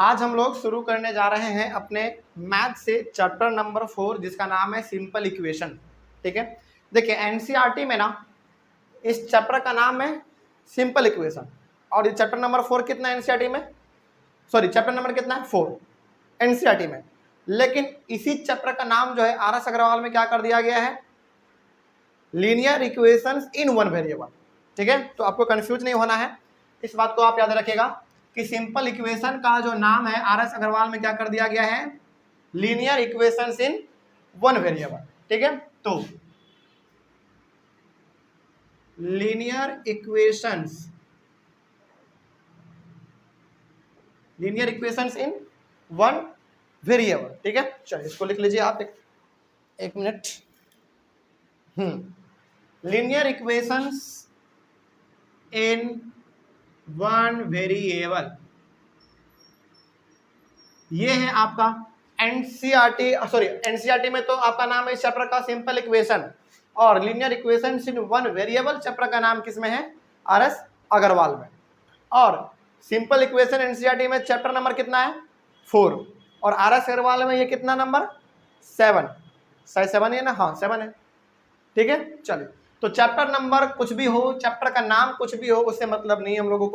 आज हम लोग शुरू करने जा रहे हैं अपने मैथ से चैप्टर नंबर 4 जिसका नाम है सिंपल इक्वेशन। ठीक है, देखिए एनसीईआरटी में ना इस चैप्टर का नाम है सिंपल इक्वेशन और ये चैप्टर नंबर 4 कितना है एनसीईआरटी में, सॉरी चैप्टर नंबर कितना है 4 एनसीईआरटी में। लेकिन इसी चैप्टर का नाम जो है आर एस अग्रवाल में क्या कर दिया गया है, linear equations in one variable. ठीक है, तो आपको कंफ्यूज नहीं होना है, इस बात को आप याद रखिएगा कि सिंपल इक्वेशन का जो नाम है आर एस अग्रवाल में क्या कर दिया गया है, linear equations in one variable. ठीक है, तो linear equations in one variable. ठीक है, चलिए इसको लिख लीजिए आप एक minute. Linear equations in one variable, ये है आपका एनसीईआरटी, सॉरी एनसीईआरटी में तो आपका नाम है इस चैप्टर का सिंपल इक्वेशन, और linear equations in one variable chapter का नाम किसमें है, आर एस अग्रवाल में। और सिंपल इक्वेशन एनसीईआरटी में चैप्टर नंबर कितना है 4 और आर एस अग्रवाल में ये कितना नंबर 7, शायद 7 है ना, हाँ 7 है। ठीक है, चलिए तो चैप्टर नंबर कुछ भी हो, चैप्टर का नाम कुछ भी हो, उससे मतलब नहीं हम लोगों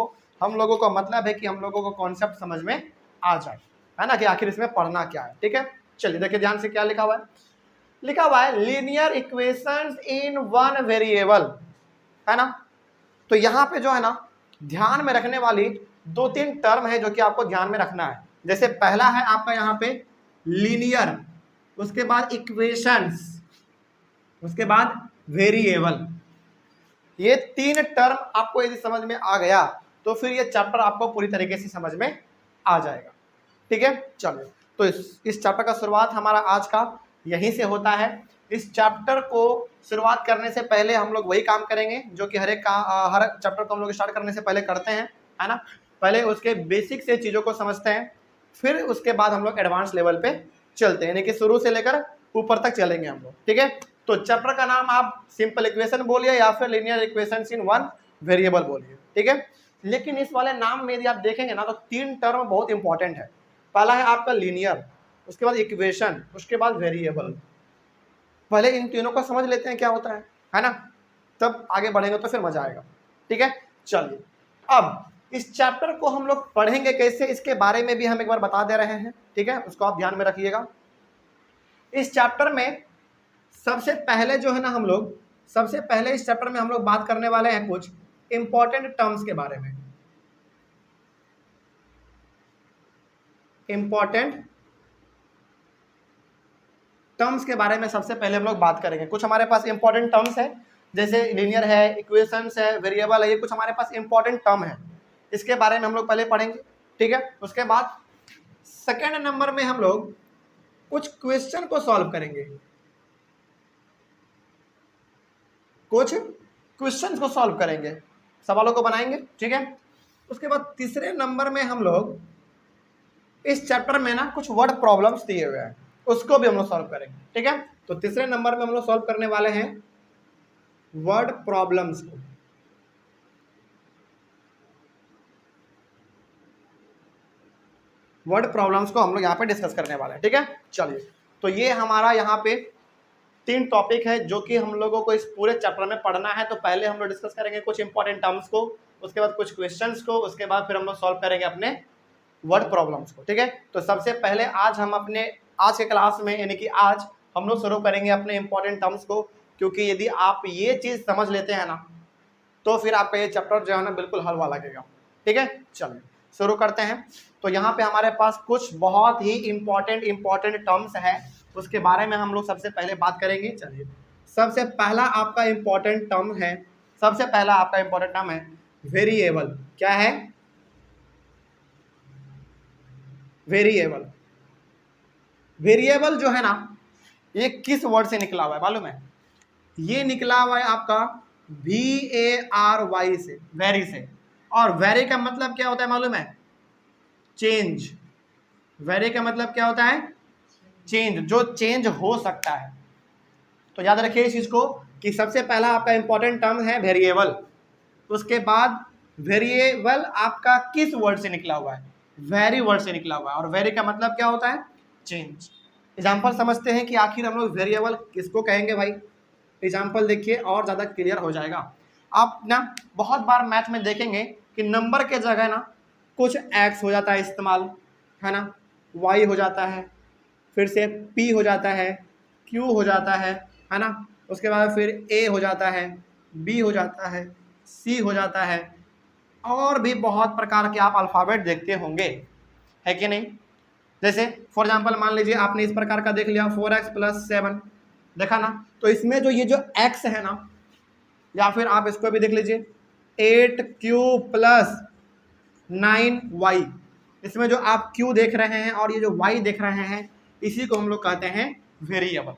को मतलब है कि हम लोगों को कॉन्सेप्ट समझ में आ जाए, है ना, कि आखिर इसमें पढ़ना क्या है। ठीक है, चलिए देखिए ध्यान से क्या लिखा हुआ है, लिखा हुआ है linear equations in one variable, है ना। तो यहाँ पे जो है ना ध्यान में रखने वाली 2-3 टर्म है जो कि आपको ध्यान में रखना है। जैसे पहला है आपका यहाँ पे लीनियर, उसके बाद इक्वेशंस, उसके बाद वेरिएबल। ये 3 टर्म आपको यदि समझ में आ गया तो फिर ये चैप्टर आपको पूरी तरीके से समझ में आ जाएगा। ठीक है, चलिए तो इस चैप्टर का शुरुआत हमारा आज का यहीं से होता है। इस चैप्टर को शुरुआत करने से पहले हम लोग वही काम करेंगे जो कि हर चैप्टर को हम लोग स्टार्ट करने से पहले करते हैं, है ना। पहले उसके बेसिक से चीज़ों को समझते हैं, फिर उसके बाद हम लोग एडवांस लेवल पे चलते हैं, यानी कि शुरू से लेकर ऊपर तक चलेंगे हम लोग। ठीक है, तो चैप्टर का नाम आप सिंपल इक्वेशन बोलिए या फिर linear equations in one variable बोलिए। ठीक है, लेकिन इस वाले नाम में यदि आप देखेंगे ना तो 3 टर्म बहुत इंपॉर्टेंट है। पहला है आपका लीनियर, उसके बाद इक्वेशन, उसके बाद वेरिएबल। पहले इन तीनों को समझ लेते हैं क्या होता है ना, तब आगे बढ़ेंगे तो फिर मजा आएगा। ठीक है, चलिए अब इस चैप्टर को हम लोग पढ़ेंगे कैसे, इसके बारे में भी हम एक बार बता दे रहे हैं। ठीक है, उसको आप ध्यान में रखिएगा। इस चैप्टर में सबसे पहले जो है ना सबसे पहले इस चैप्टर में हम लोग बात करने वाले हैं कुछ इंपॉर्टेंट टर्म्स के बारे में। इंपॉर्टेंट टर्म्स के बारे में सबसे पहले हम लोग बात करेंगे। कुछ हमारे पास इंपॉर्टेंट टर्म्स है, जैसे लीनियर है, इक्वेशंस है, वेरिएबल है, ये कुछ हमारे पास इंपॉर्टेंट टर्म है, इसके बारे में हम लोग पहले पढ़ेंगे। ठीक है, उसके बाद सेकेंड नंबर में हम लोग कुछ क्वेश्चन को सॉल्व करेंगे, कुछ क्वेश्चंस को सॉल्व करेंगे, सवालों को बनाएंगे। ठीक है, उसके बाद तीसरे नंबर में हम लोग इस चैप्टर में ना कुछ वर्ड प्रॉब्लम्स दिए हुए हैं, उसको भी हम लोग सॉल्व करेंगे। ठीक है, तो तीसरे नंबर में हम लोग सॉल्व करने वाले हैं वर्ड प्रॉब्लम्स को। वर्ड प्रॉब्लम्स को हम लोग यहाँ पे डिस्कस करने वाले हैं। ठीक है, चलिए तो ये हमारा यहाँ पे 3 टॉपिक है जो कि हम लोगों को इस पूरे चैप्टर में पढ़ना है। तो पहले हम लोग डिस्कस करेंगे कुछ इंपॉर्टेंट टर्म्स को, उसके बाद कुछ क्वेश्चंस को, उसके बाद फिर हम लोग सॉल्व करेंगे अपने वर्ड प्रॉब्लम्स को। ठीक है, तो सबसे पहले आज हम अपने आज के क्लास में यानी कि आज हम लोग शुरू करेंगे अपने इंपॉर्टेंट टर्म्स को, क्योंकि यदि आप ये चीज़ समझ लेते हैं ना तो फिर आपका ये चैप्टर जो है ना बिल्कुल हलवा लगेगा। ठीक है, चलिए शुरू करते हैं। तो यहाँ पे हमारे पास कुछ बहुत ही इंपॉर्टेंट टर्म्स है, उसके बारे में हम लोग सबसे पहले बात करेंगे। चलिए सबसे पहला आपका इंपॉर्टेंट टर्म है वेरिएबल। क्या है, वेरिएबल। वेरिएबल जो है ना ये किस वर्ड से निकला हुआ है मालूम है, ये निकला हुआ है आपका VARY से, वेरी से। और वेरी का मतलब क्या होता है मालूम है, चेंज। वेरी का मतलब क्या होता है, चेंज, जो चेंज हो सकता है। तो याद रखिए इस चीज को कि सबसे पहला आपका इंपॉर्टेंट टर्म है वेरिएबल, उसके बाद वेरिएबल आपका किस वर्ड से निकला हुआ है, वेरी वर्ड से निकला हुआ है, और वेरी का मतलब क्या होता है? चेंज। एग्जाम्पल समझते हैं कि आखिर हम लोग वेरिएबल किसको कहेंगे भाई। एग्जाम्पल देखिए और ज़्यादा क्लियर हो जाएगा। आप ना बहुत बार मैथ में देखेंगे कि नंबर के जगह ना कुछ एक्स हो जाता है इस्तेमाल, है ना, वाई हो जाता है, फिर से पी हो जाता है, क्यू हो जाता है ना, उसके बाद फिर ए हो जाता है, बी हो जाता है, सी हो जाता है, और भी बहुत प्रकार के आप अल्फ़ाबेट देखते होंगे, है कि नहीं। जैसे फॉर एग्जांपल मान लीजिए आपने इस प्रकार का देख लिया 4x + 7, देखा ना, तो इसमें जो ये जो x है ना, या फिर आप इसको भी देख लीजिए 8q + 9y, इसमें जो आप q देख रहे हैं और ये जो y देख रहे हैं, इसी को हम लोग कहते हैं वेरिएबल।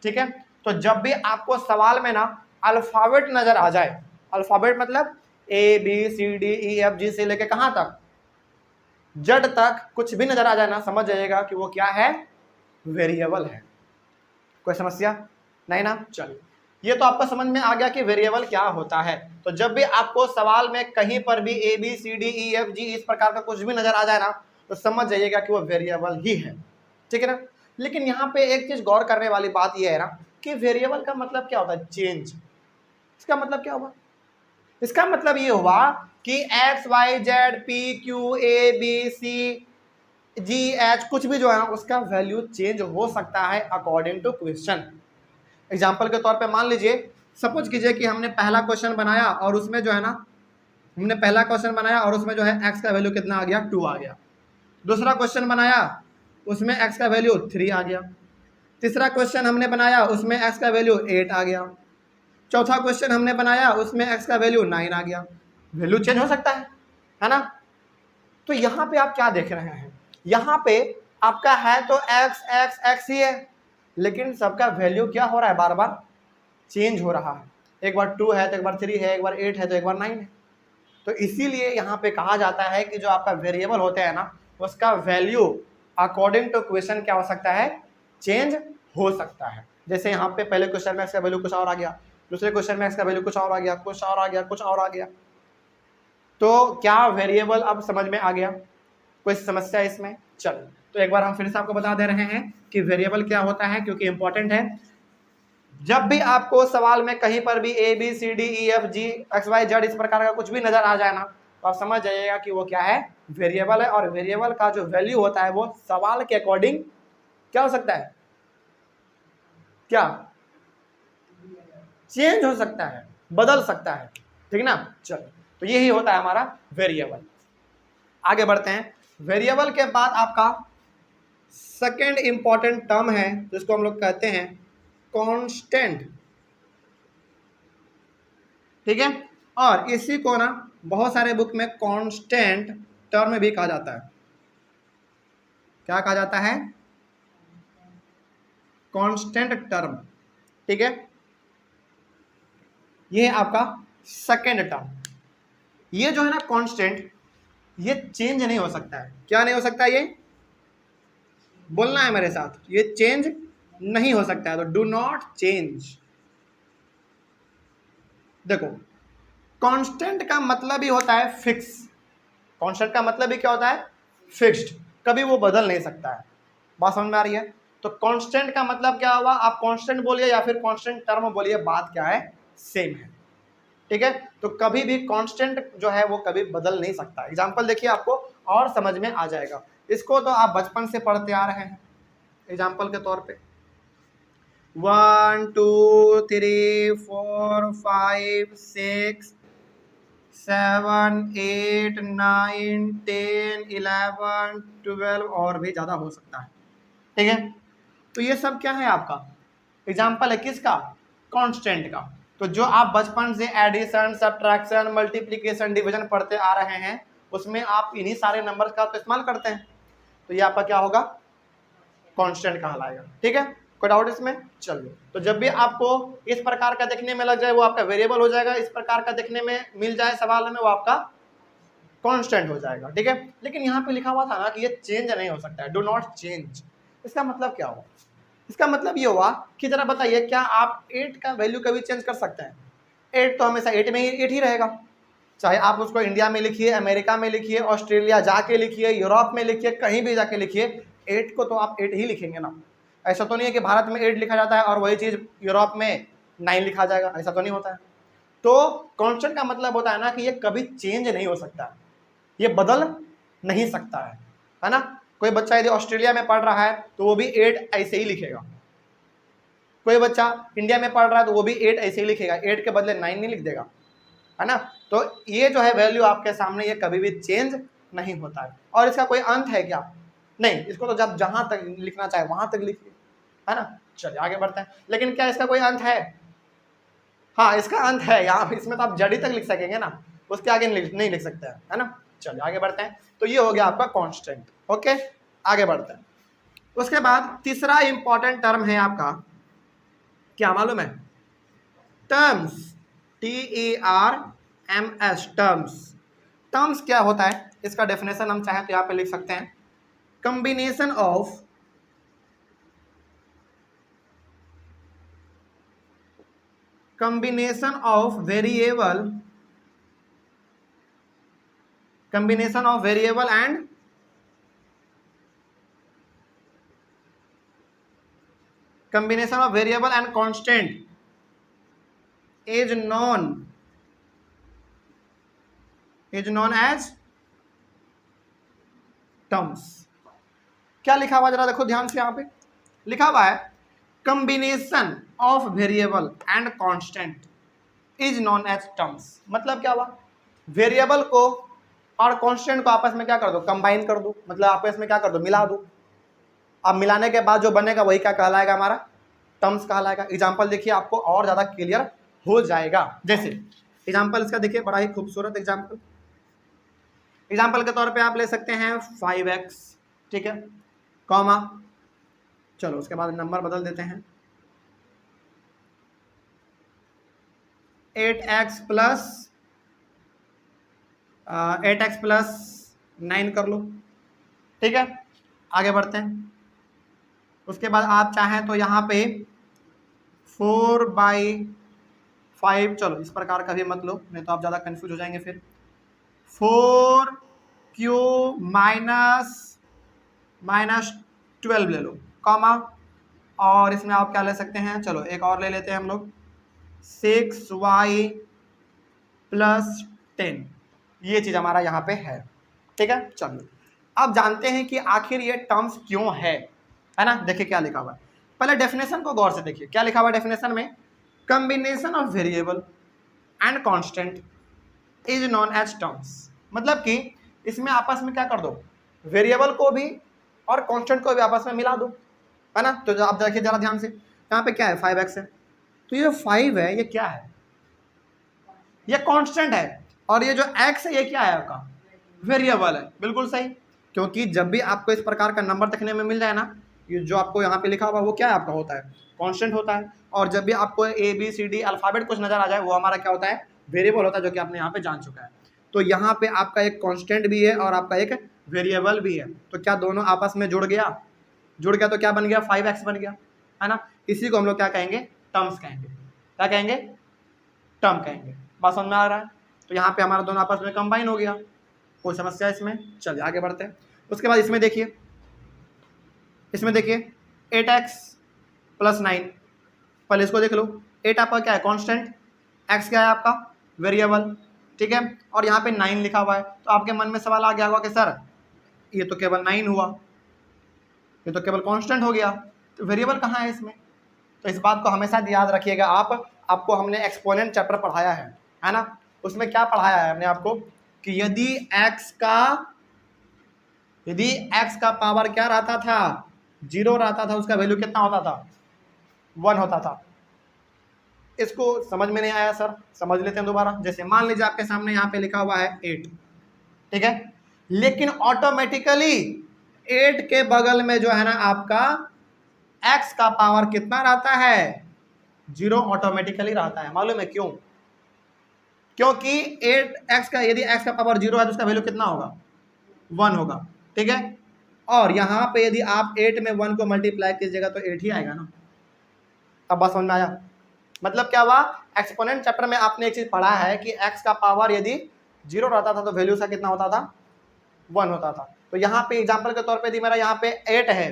ठीक है, तो जब भी आपको सवाल में ना अल्फ़ाबेट नजर आ जाए, अल्फ़ाबेट मतलब ABCDEFG से लेके कहाँ तक, जेड तक कुछ भी नजर आ जाए ना, समझ जाइएगा कि वो क्या है, वेरिएबल है। कोई समस्या नहीं ना। चलिए, ये तो आपको समझ में आ गया कि वेरिएबल क्या होता है। तो जब भी आपको सवाल में कहीं पर भी ABCDEFG इस प्रकार का कुछ भी नजर आ जाए ना, तो समझ जाइएगा कि वो वेरिएबल ही है। ठीक है ना। लेकिन यहाँ पे एक चीज गौर करने वाली बात यह है ना कि वेरिएबल का मतलब क्या होता है, चेंज। इसका मतलब क्या हुआ? इसका मतलब ये हुआ कि X Y Z P Q A B C G H कुछ भी जो है ना उसका वैल्यू चेंज हो सकता है अकॉर्डिंग टू क्वेश्चन। एग्जाम्पल के तौर पे मान लीजिए, सपोज कीजिए कि हमने पहला क्वेश्चन बनाया और उसमें जो है ना, हमने पहला क्वेश्चन बनाया और उसमें जो है एक्स का वैल्यू कितना आ गया, 2 आ गया। दूसरा क्वेश्चन बनाया, उसमें एक्स का वैल्यू 3 आ गया। तीसरा क्वेश्चन हमने बनाया, उसमें एक्स का वैल्यू 8 आ गया। चौथा क्वेश्चन हमने बनाया, उसमें एक्स का वैल्यू 9 आ गया। वैल्यू चेंज हो सकता है ना। तो यहाँ पे आप क्या देख रहे हैं, यहाँ पे आपका है तो एक्स एक्स एक्स ही है, लेकिन सबका वैल्यू क्या हो रहा है, बार बार चेंज हो रहा है। एक बार 2 है तो एक बार 3 है, एक बार 8 है तो एक बार 9 है। तो इसीलिए यहाँ पे कहा जाता है कि जो आपका वेरिएबल होते हैं ना, उसका वैल्यू अकॉर्डिंग टू क्वेश्चन क्या हो सकता है, चेंज हो सकता है। जैसे यहाँ पे पहले क्वेश्चन में एक्स का वैल्यू कुछ और आ गया, दूसरे क्वेश्चन में एक्स का वैल्यू कुछ और आ गया, कुछ और आ गया, कुछ और आ गया। तो क्या वेरिएबल अब समझ में आ गया? कोई समस्या इसमें? चलो, तो एक बार हम फिर से आपको बता दे रहे हैं कि वेरिएबल क्या होता है, क्योंकि इंपॉर्टेंट है। जब भी आपको सवाल में कहीं पर भी ABCDEFG XYZ इस प्रकार का कुछ भी नजर आ जाए ना, तो आप समझ जाइएगा कि वो क्या है, वेरिएबल है। और वेरिएबल का जो वैल्यू होता है वो सवाल के अकॉर्डिंग क्या हो सकता है, क्या चेंज हो सकता है, बदल सकता है। ठीक ना। चलो, तो यही होता है हमारा वेरिएबल। आगे बढ़ते हैं। वेरिएबल के बाद आपका सेकेंड इंपॉर्टेंट टर्म है जिसको हम लोग कहते हैं कांस्टेंट। ठीक है, और इसी को ना बहुत सारे बुक में कांस्टेंट टर्म भी कहा जाता है। क्या कहा जाता है, कांस्टेंट टर्म। ठीक है, ये है आपका सेकेंड टर्म। ये जो है ना कांस्टेंट, ये चेंज नहीं हो सकता है। क्या नहीं हो सकता, ये बोलना है मेरे साथ, ये चेंज नहीं हो सकता है। तो डू नॉट चेंज। देखो, कांस्टेंट का मतलब ही होता है फिक्स। कांस्टेंट का मतलब ही क्या होता है, फिक्स्ड, कभी वो बदल नहीं सकता है। बात समझ में आ रही है? तो कांस्टेंट का मतलब क्या हुआ, आप कांस्टेंट बोलिए या फिर कांस्टेंट टर्म बोलिए, बात क्या है, सेम है। ठीक है, तो कभी भी कांस्टेंट जो है वो कभी बदल नहीं सकता। एग्जांपल देखिए, आपको और समझ में आ जाएगा। इसको तो आप बचपन से पढ़ते आ रहे हैं। एग्जांपल के तौर पे 1 2 3 4 5 6 7 8 9 10 11 12 और भी ज़्यादा हो सकता है। ठीक है, तो ये सब क्या है, आपका एग्जाम्पल है किसका, कांस्टेंट का। तो जो आप बचपन से एडिशन सब्ट्रैक्शन मल्टीप्लिकेशन डिवीजन पढ़ते आ रहे हैं, उसमें आप इन्हीं सारे नंबर का तो इस्तेमाल करते हैं। तो ये आपका क्या होगा, कांस्टेंट कहलाएगा। ठीक है, कोई डाउट इसमें? चलिए, तो जब भी आपको इस प्रकार का देखने में लग जाए वो आपका वेरिएबल हो जाएगा, इस प्रकार का देखने में मिल जाए सवाल में वो आपका कांस्टेंट हो जाएगा। ठीक है, लेकिन यहाँ पे लिखा हुआ था ना कि ये चेंज नहीं हो सकता है, डू नॉट चेंज। इसका मतलब क्या हुआ, इसका मतलब ये हुआ कि जरा बताइए, क्या आप 8 का वैल्यू कभी चेंज कर सकते हैं? 8 तो हमेशा 8 में ही 8 ही रहेगा। चाहे आप उसको इंडिया में लिखिए, अमेरिका में लिखिए, ऑस्ट्रेलिया जाके लिखिए, यूरोप में लिखिए, कहीं भी जाके लिखिए, 8 को तो आप 8 ही लिखेंगे ना। ऐसा तो नहीं है कि भारत में 8 लिखा जाता है और वही चीज़ यूरोप में 9 लिखा जाएगा, ऐसा तो नहीं होता है। तो कांस्टेंट का मतलब होता है ना कि ये कभी चेंज नहीं हो सकता, ये बदल नहीं सकता है ना। कोई बच्चा यदि ऑस्ट्रेलिया में पढ़ रहा है तो वो भी 8 ऐसे ही लिखेगा, कोई बच्चा इंडिया में पढ़ रहा है तो वो भी 8 ऐसे ही लिखेगा, 8 के बदले 9 नहीं लिख देगा, है ना। तो ये जो है वैल्यू आपके सामने, ये कभी भी चेंज नहीं होता है। और इसका कोई अंत है क्या? नहीं, इसको तो जब जहां तक लिखना चाहे वहां तक लिखिए, है ना। चलिए आगे बढ़ते हैं। लेकिन क्या इसका कोई अंत है? हाँ, इसका अंत है, यहाँ इसमें तो आप जड़ी तक लिख सकेंगे ना, उसके आगे नहीं लिख सकते हैं, है ना। चलिए आगे बढ़ते हैं। तो ये हो गया आपका कांस्टेंट। ओके, आगे बढ़ते हैं। उसके बाद तीसरा इंपॉर्टेंट टर्म है आपका, क्या मालूम है? Terms, TERMS, terms. टर्म्स क्या होता है, इसका डेफिनेशन हम चाहें तो यहाँ पे लिख सकते हैं, combination of variable and constant is known as terms. क्या लिखा हुआ जरा देखो ध्यान से, यहाँ पे लिखा हुआ है combination of variable and constant is known as terms. मतलब क्या हुआ? वेरिएबल को और कांस्टेंट को आपस में क्या कर दो, कंबाइन कर दो, मतलब आपस में क्या कर दो, मिला दो। अब मिलाने के बाद जो बनेगा वही क्या कहलाएगा, हमारा टर्म्स कहलाएगा। एग्जाम्पल देखिए, आपको और ज्यादा क्लियर हो जाएगा। जैसे एग्जाम्पल इसका देखिए, बड़ा ही खूबसूरत एग्जाम्पल के तौर पे आप ले सकते हैं 5x, ठीक है, कॉमा, चलो उसके बाद नंबर बदल देते हैं, 8x प्लस 9 कर लो, ठीक है। आगे बढ़ते हैं। उसके बाद आप चाहें तो यहाँ पे 4/5, चलो इस प्रकार का भी मत लो, नहीं तो आप ज़्यादा कंफ्यूज हो जाएंगे फिर। 4³ माइनस 12 ले लो, कॉमा, और इसमें आप क्या ले सकते हैं, चलो एक और ले लेते हैं हम लोग, 6y प्लस 10। ये चीज़ हमारा यहाँ पे है, ठीक है। चलो अब जानते हैं कि आखिर ये टर्म्स क्यों है ना। देखिए क्या लिखा हुआ है, पहले डेफिनेशन को गौर से देखिए, क्या लिखा हुआ है डेफिनेशन में, combination of variable and constant is known as terms. मतलब कि इसमें आपस में क्या कर दो, वेरिएबल को भी और कांस्टेंट को भी आपस में मिला दो, है ना। तो आप देखिए जरा ध्यान से, यहाँ पे क्या है, 5x है, तो ये 5 है, ये क्या है, ये कांस्टेंट है, और ये जो x है ये क्या है, आपका वेरिएबल है। बिल्कुल सही, क्योंकि जब भी आपको इस प्रकार का नंबर देखने में मिल जाए ना, ये जो आपको यहाँ पे लिखा हुआ वो क्या है, आपका होता है कांस्टेंट होता है। और जब भी आपको ABCD अल्फाबेट कुछ नजर आ जाए, वो हमारा क्या होता है, वेरिएबल होता है, जो कि आपने यहाँ पे जान चुका है। तो यहाँ पे आपका एक कांस्टेंट भी है और आपका एक वेरिएबल भी है, तो क्या दोनों आपस में जुड़ गया तो क्या बन गया, 5x बन गया, है ना। इसी को हम लोग क्या कहेंगे, टर्म्स कहेंगे। क्या कहेंगे, टर्म कहेंगे। बात समझ में आ रहा है? तो यहाँ पे हमारा दोनों आपस में कंबाइन हो गया, कोई समस्या इसमें? चलिए आगे बढ़ते हैं। उसके बाद इसमें देखिए 8x प्लस 9, पहले इसको देख लो। 8 आपका क्या है, कांस्टेंट, x क्या है आपका, वेरिएबल, ठीक है। और यहाँ पे 9 लिखा हुआ है, तो आपके मन में सवाल आ गया होगा कि सर ये तो केवल 9 हुआ, ये तो केवल कांस्टेंट हो गया, तो वेरिएबल कहाँ है इसमें? तो इस बात को हमेशा याद रखिएगा आपको हमने एक्सपोनेंट चैप्टर पढ़ाया है ना। उसमें क्या पढ़ाया है हमने आपको कि यदि x का पावर क्या रहता था, 0 रहता था, उसका वैल्यू कितना होता था, 1 होता था। इसको समझ में नहीं आया सर, समझ लेते हैं दोबारा। जैसे मान लीजिए आपके सामने यहाँ पे लिखा हुआ है 8, ठीक है, लेकिन ऑटोमेटिकली 8 के बगल में जो है ना आपका x का पावर कितना रहता है, 0 ऑटोमेटिकली रहता है। मालूम है क्यों? क्योंकि 8x का, यदि x का पावर 0 है तो उसका वैल्यू कितना होगा, 1 होगा, ठीक है। और यहाँ पे यदि आप 8 में 1 को मल्टीप्लाई कीजिएगा तो 8 ही आएगा ना। अब बात समझ में आया? मतलब क्या हुआ, एक्सपोनेंट चैप्टर में आपने एक चीज पढ़ा है कि x का पावर यदि जीरो रहता था तो वैल्यू सा कितना होता था, 1 होता था। तो यहाँ पे एग्जाम्पल के तौर पे दी मेरा यहाँ पे 8 है,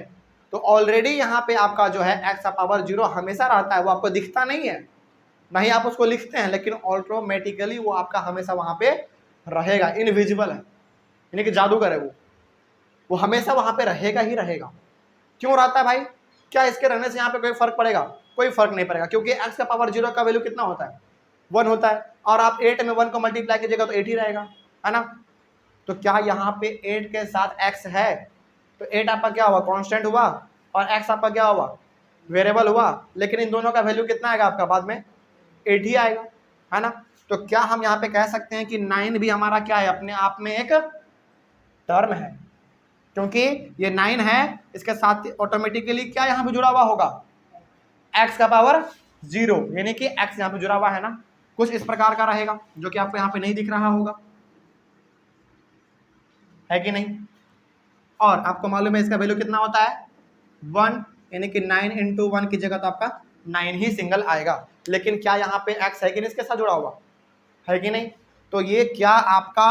तो ऑलरेडी यहाँ पे आपका जो है एक्स का पावर 0 हमेशा रहता है, वो आपको दिखता नहीं है, ना ही आप उसको लिखते हैं, लेकिन ऑटोमेटिकली वो आपका हमेशा वहाँ पे रहेगा, इनविजिबल है, यानी कि जादूगर है वो हमेशा वहाँ पे रहेगा ही रहेगा। क्यों रहता है भाई? क्या इसके रहने से यहाँ पे कोई फर्क पड़ेगा? कोई फर्क नहीं पड़ेगा, क्योंकि एक्स का पावर 0 का वैल्यू कितना होता है, 1 होता है, और आप 8 में 1 को मल्टीप्लाई कीजिएगा तो 8 ही रहेगा, है ना। तो क्या यहाँ पे 8 के साथ x है, तो 8 आपका क्या हुआ, कांस्टेंट हुआ, और x आपका क्या हुआ, वेरिएबल हुआ, लेकिन इन दोनों का वैल्यू कितना आएगा आपका, बाद में 8 ही आएगा, है ना। तो क्या हम यहाँ पे कह सकते हैं कि 9 भी हमारा क्या है, अपने आप में एक टर्म है, क्योंकि ये 9 है, इसके साथ ऑटोमेटिकली क्या यहाँ पे जुड़ा हुआ होगा, x का पावर 0, यानी कि x यहाँ पे जुड़ा हुआ है ना, कुछ इस प्रकार का रहेगा, जो कि आपको यहाँ पे नहीं दिख रहा होगा, है कि नहीं। और आपको मालूम है इसका वैल्यू कितना होता है, 1, यानी कि 9 इंटू 1 की जगह तो आपका 9 ही सिंगल आएगा, लेकिन क्या यहाँ पे x है कि नहीं इसके साथ जुड़ा हुआ, है कि नहीं। तो ये क्या आपका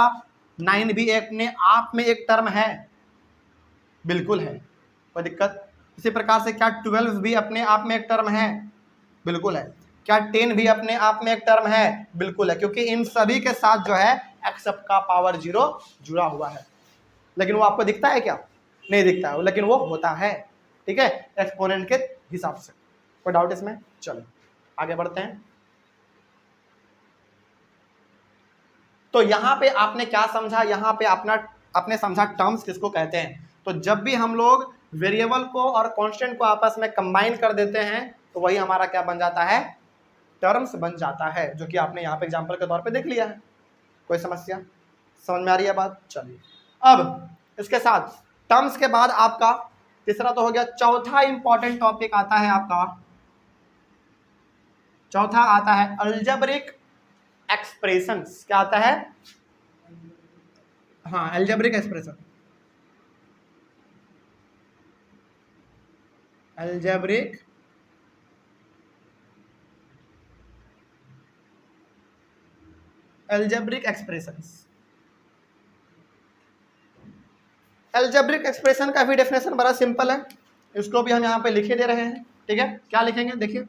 9 भी अपने आप में एक टर्म है, बिल्कुल है, कोई दिक्कत। इसी प्रकार से क्या 12 भी अपने आप में एक टर्म है, बिल्कुल है। क्या 10 भी अपने आप में एक टर्म है, बिल्कुल है, क्योंकि इन सभी के साथ जो है x का पावर 0 जुड़ा हुआ है, लेकिन वो आपको दिखता है क्या, नहीं दिखता है, लेकिन वो होता है, ठीक है, एक्सपोनेंट के हिसाब से। कोई डाउट इसमें? चलो आगे बढ़ते हैं। तो यहाँ पे आपने क्या समझा, यहाँ पे आपने समझा टर्म्स किसको कहते हैं। तो जब भी हम लोग वेरिएबल को और कांस्टेंट को आपस में कंबाइन कर देते हैं तो वही हमारा क्या बन जाता है, टर्म्स बन जाता है, जो कि आपने यहाँ पे एग्जांपल के तौर पे देख लिया है। कोई समस्या समझ में आ रही है बात? चलिए अब इसके साथ टर्म्स के बाद आपका तीसरा तो हो गया, चौथा इंपॉर्टेंट टॉपिक आता है आपका, चौथा आता है अलजेब्रिक एक्सप्रेशंस। क्या आता है? हाँ, algebraic expression, algebraic expressions. Algebraic expression का भी डेफिनेशन बड़ा सिंपल है, इसको भी हम यहाँ पे लिखे दे रहे हैं, ठीक है। क्या लिखेंगे देखिए,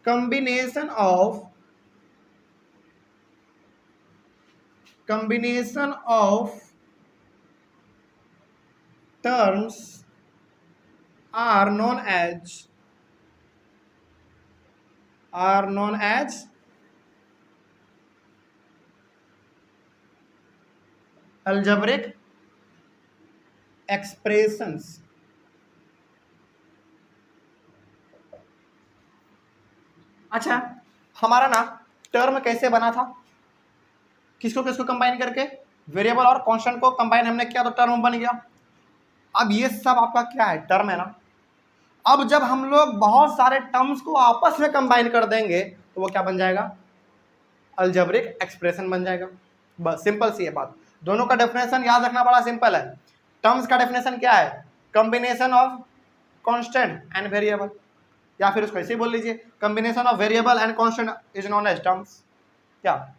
combination of terms are known as algebraic expressions। अच्छा, हमारा ना टर्म कैसे बना था, किसको किसको कंबाइन करके, वेरिएबल और कांस्टेंट को कंबाइन हमने किया तो टर्म बन गया। अब ये सब आपका क्या है, टर्म है ना। अब जब हम लोग बहुत सारे टर्म्स को आपस में कंबाइन कर देंगे तो वो क्या बन जाएगा, अलजेब्रिक एक्सप्रेशन बन जाएगा। बस सिंपल सी है बात। दोनों का डेफिनेशन याद रखना बड़ा सिंपल है। टर्म्स का डेफिनेशन क्या है, combination of constant and variable, या फिर उसको ऐसे बोल लीजिए, combination of variable and constant is known as terms. क्या?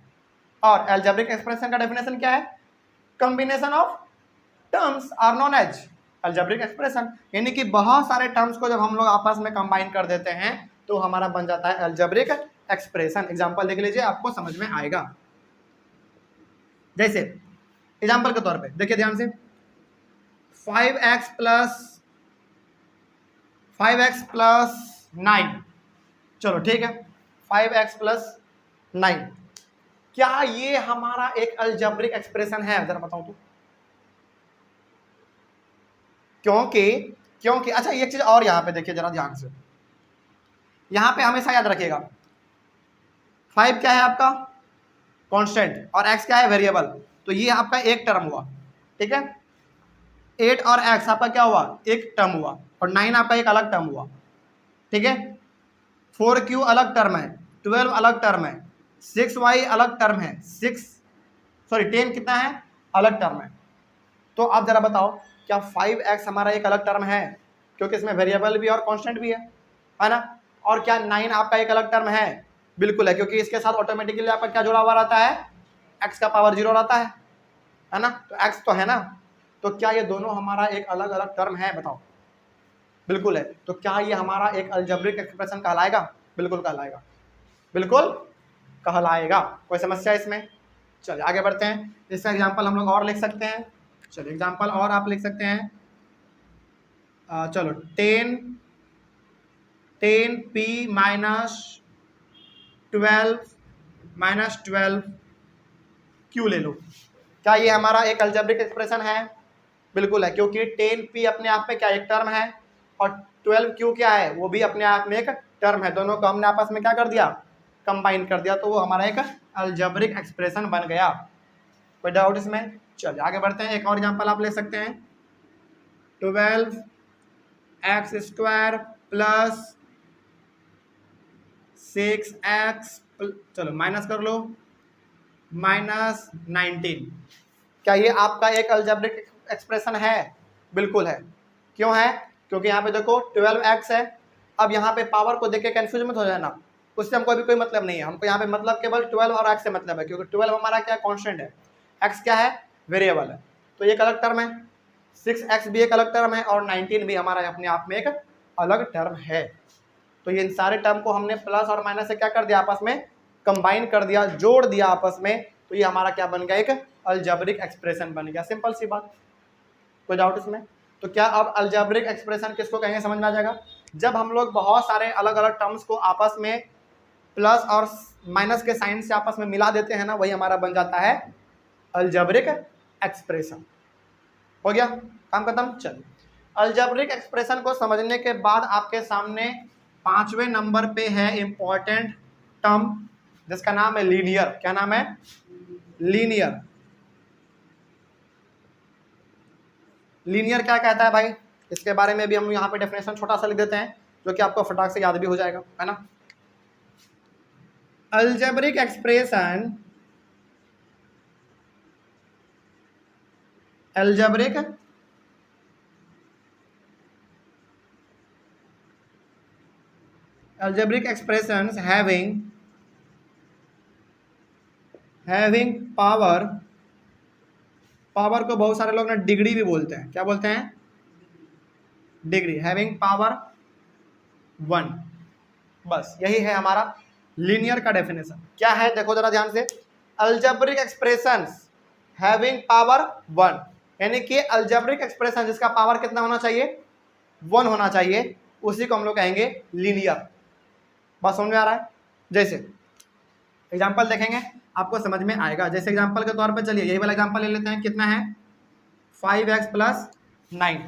और अलजेब्रिक एक्सप्रेशन का डेफिनेशन क्या है, combination of terms are known as algebraic expression, यानी कि बहुत सारे टर्म्स को जब हम लोग आपस में कंबाइन कर देते हैं तो हमारा बन जाता है अलजेब्रिक एक्सप्रेशन। एग्जांपल देख लीजिए, आपको समझ में आएगा। जैसे एग्जांपल के तौर पे देखिए ध्यान से, 5x प्लस 9, चलो ठीक है, 5x प्लस 9, क्या ये हमारा एक अलजेब्रिक एक्सप्रेशन है? जरा बताओ तो। क्योंकि अच्छा एक चीज और यहां पे देखिए जरा ध्यान से, यहां पे हमेशा याद रखिएगा 5 क्या है आपका कांस्टेंट और x क्या है वेरिएबल, तो ये आपका एक टर्म हुआ, ठीक है। 8 और x आपका क्या हुआ, एक टर्म हुआ, और 9 आपका एक अलग टर्म हुआ, ठीक है। 4q अलग टर्म है, 12 अलग टर्म है, 6y अलग टर्म है, 10 कितना है, अलग टर्म है। तो आप जरा बताओ क्या 5x हमारा एक अलग टर्म है, क्योंकि इसमें वेरिएबल भी और कांस्टेंट भी है ना। और क्या 9 आपका एक अलग टर्म है, बिल्कुल है, क्योंकि इसके साथ ऑटोमेटिकली आपका क्या जुड़ा हुआ रहता है, x का पावर 0 रहता है ना, तो x तो है ना, तो क्या ये दोनों हमारा एक अलग अलग टर्म है, बताओ। बिल्कुल है। तो क्या ये हमारा एक अलजेब्रिक एक्सप्रेशन कहलाएगा? बिल्कुल कहलाएगा, बिल्कुल कहलाएगा। कोई समस्या इसमें? चलिए आगे बढ़ते हैं। इसका एग्जांपल हम लोग और लिख सकते हैं। चलिए एग्जांपल और आप लिख सकते हैं। चलो 10p माइनस 12 क्यू ले लो। क्या ये हमारा एक अलजेब्रिक एक्सप्रेशन है? बिल्कुल है, क्योंकि 10p अपने आप में क्या एक टर्म है और 12q क्या है, वो भी अपने आप में एक टर्म है। दोनों को हमने आपस में क्या कर दिया, कंबाइन कर दिया, तो वो हमारा एक अलजेब्रिक एक्सप्रेशन बन गया। कोई डाउट इसमें? चलिए आगे बढ़ते हैं। एक और एग्जांपल आप ले सकते हैं। 12x² प्लस 6x, चलो माइनस कर लो, माइनस 19। क्या ये आपका एक अलजेब्रिक एक्सप्रेशन है? बिल्कुल है। क्यों है? क्योंकि यहाँ पे देखो 12x है। अब यहाँ पे पावर को देख के कंफ्यूज मत हो जाना, उससे हमको अभी कोई मतलब नहीं है। हमको यहाँ पे मतलब केवल 12 और x से मतलब है, क्योंकि 12 हमारा क्या कांस्टेंट है, x क्या है, वेरिएबल है, तो ये एक अलग टर्म है। 6x भी एक अलग टर्म है और 19 भी हमारा अपने आप में एक अलग टर्म है। तो ये इन सारे टर्म को हमने प्लस और माइनस से क्या कर दिया, आपस में कंबाइन कर दिया, जोड़ दिया आपस में, तो ये हमारा क्या बन गया, एक अलजेब्रिक एक्सप्रेशन बन गया। सिंपल सी बात। कोई डाउट इसमें? तो क्या अब अलजेब्रिक एक्सप्रेशन किसको कहेंगे, समझ में आ जाएगा। जब हम लोग बहुत सारे अलग अलग टर्म्स को आपस में प्लस और माइनस के साइन से आपस में मिला देते हैं ना, वही हमारा बन जाता है अलजेब्रिक एक्सप्रेशन। हो गया, काम खत्म। चलिए अलजेब्रिक एक्सप्रेशन को समझने के बाद आपके सामने 5वें नंबर पे है इंपॉर्टेंट टर्म, जिसका नाम है लीनियर। क्या नाम है? लीनियर। लीनियर क्या कहता है भाई, इसके बारे में भी हम यहाँ पे डेफिनेशन छोटा सा लिख देते हैं, जो कि आपको फटाक से याद भी हो जाएगा, है ना। Algebraic expression, algebraic expressions having power, power को बहुत सारे लोग ना डिग्री भी बोलते हैं। क्या बोलते हैं? डिग्री। हैविंग पावर 1, बस यही है हमारा लीनियर का डेफिनेशन। क्या है देखो जरा ध्यान से, अलजेब्रिक एक्सप्रेशंस हैविंग पावर 1, यानी कि अलजेब्रिक एक्सप्रेशन जिसका पावर कितना होना चाहिए, 1 होना चाहिए, उसी को हम लोग कहेंगे लीनियर। बात समझ में आ रहा है? जैसे एग्जांपल देखेंगे आपको समझ में आएगा। जैसे एग्जांपल के तौर पे चलिए यही वाला एग्जांपल ले लेते हैं। कितना है? 5x plus 9।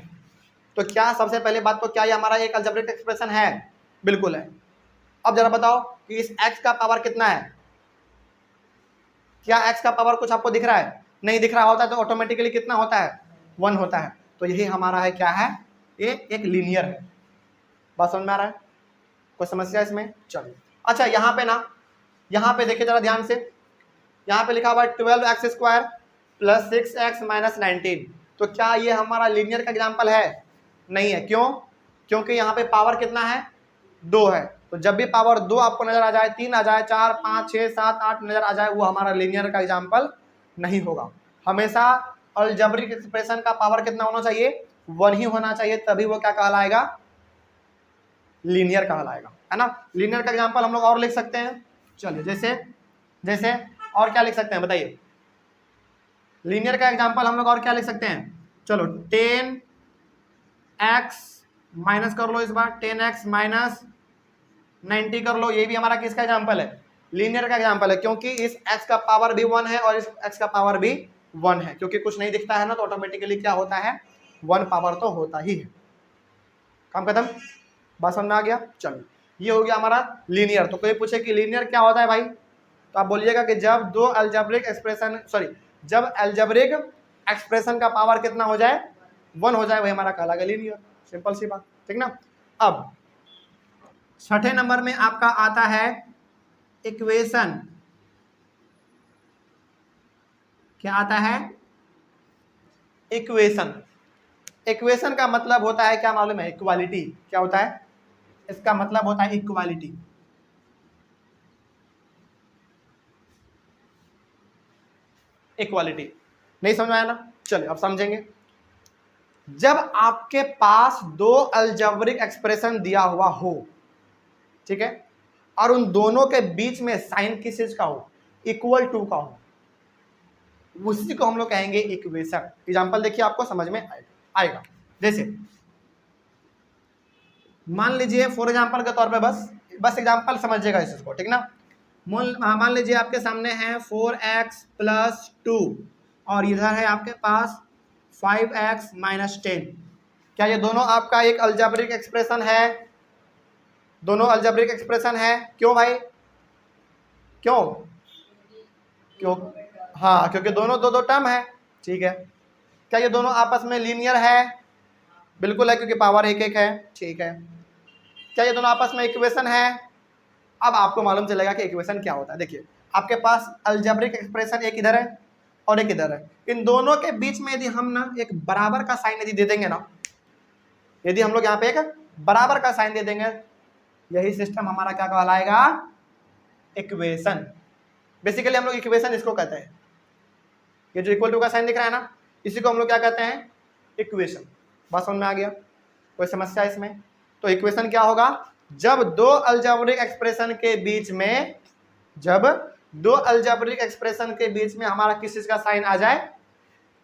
तो क्या सबसे पहले बात तो क्या ये हमारा एक अलजेब्रिक एक्सप्रेशन है? बिल्कुल है। अब जरा बताओ कि इस x का पावर कितना है? क्या x का पावर कुछ आपको दिख रहा है? नहीं दिख रहा होता तो ऑटोमेटिकली कितना होता है? 1 होता है। तो यही हमारा है, क्या है, ये एक लीनियर है। बात समझ में आ रहा है? कोई समस्या इसमें? चलिए अच्छा, यहाँ पे ना, यहाँ पे देखिए जरा ध्यान से, यहाँ पे लिखा हुआ है 12x² प्लस 6x माइनस 19। तो क्या ये हमारा लीनियर का एग्जाम्पल है? नहीं है। क्यों? क्योंकि यहाँ पे पावर कितना है? 2 है। तो जब भी पावर 2 आपको नजर आ जाए, 3 आ जाए, 4, 5, 6, 7, 8 नजर आ जाए, वो हमारा लीनियर का एग्जाम्पल नहीं होगा। हमेशा अलजेब्रिक एक्सप्रेशन का पावर कितना होना चाहिए? 1 ही होना चाहिए, तभी वो क्या कहलाएगा? लीनियर कहलाएगा, है ना। लीनियर का एग्जाम्पल हम लोग और लिख सकते हैं। चलिए जैसे जैसे और क्या लिख सकते हैं बताइए? लीनियर का एग्जांपल हम लोग और क्या लिख सकते हैं? चलो 10x माइनस कर लो, इस बार 10x माइनस 90 कर लो। ये भी हमारा किसका एग्जांपल है? लीनियर का एग्जांपल है, क्योंकि इस x का पावर भी 1 है और इस x का पावर भी 1 है। क्योंकि कुछ नहीं दिखता है ना, तो ऑटोमेटिकली क्या होता है? 1 पावर तो होता ही है। काम खत्म। बात समझ में आ गया? चलो ये हो गया हमारा लीनियर। तो कोई पूछे कि लीनियर क्या होता है भाई, तो आप बोलिएगा कि जब दो अलजेब्रिक एक्सप्रेशन, जब अलजेब्रिक एक्सप्रेशन का पावर कितना हो जाए? 1 हो जाए, वही हमारा कहलाएगा लीनियर। सिंपल सी बात, ठीक ना। अब 6ठे नंबर में आपका आता है इक्वेशन। क्या आता है? इक्वेशन। इक्वेशन का मतलब होता है क्या मालूम है? इक्वालिटी। क्या होता है? इसका मतलब होता है इक्वालिटी। इक्वालिटी। नहीं समझ में आया ना? चलिए अब समझेंगे। जब आपके पास दो अलजेब्रिक एक्सप्रेशन दिया हुआ हो, ठीक है, और उन दोनों के बीच में साइन किस चीज का हो, इक्वल टू का हो, उसी को हम लोग कहेंगे इक्वेशन। एग्जांपल देखिए, आपको समझ में आएगा। जैसे मान लीजिए फॉर एग्जांपल के तौर पे बस एग्जांपल समझिएगा इसको, ठीक ना। मान लीजिए आपके सामने है 4x + 2 और इधर है आपके पास 5x - 10। क्या ये दोनों आपका एक अलजेब्रिक एक्सप्रेशन है? दोनों अलजेब्रिक एक्सप्रेशन है। क्यों भाई? क्यों? हाँ, क्योंकि दोनों दो टर्म है, ठीक है। क्या ये दोनों आपस में लीनियर है? बिल्कुल है, क्योंकि पावर एक एक है, ठीक है। क्या ये दोनों आपस में इक्वेशन है? अब आपको मालूम चलेगा कि इक्वेशन क्या होता है। देखिए, आपके पास अलजेब्रिक एक्सप्रेशन एक इधर है और एक इधर है। इन दोनों के बीच में यदि हम ना एक बराबर का साइन यदि दे देंगे ना, यदि हम लोग यहाँ पे एक बराबर का साइन दे देंगे, यही सिस्टम हमारा क्या कहलाएगा? इक्वेशन। बेसिकली हम लोग इक्वेशन इसको कहते हैं। ये जो इक्वल टू का साइन दिख रहा है ना, इसी को हम लोग क्या कहते हैं? इक्वेशन। बात समझ में आ गया? कोई समस्या इसमें? तो इक्वेशन क्या होगा? जब दो अलजेब्रिक एक्सप्रेशन के बीच में, जब दो अलजेब्रिक एक्सप्रेशन के बीच में हमारा किस चीज का साइन आ जाए?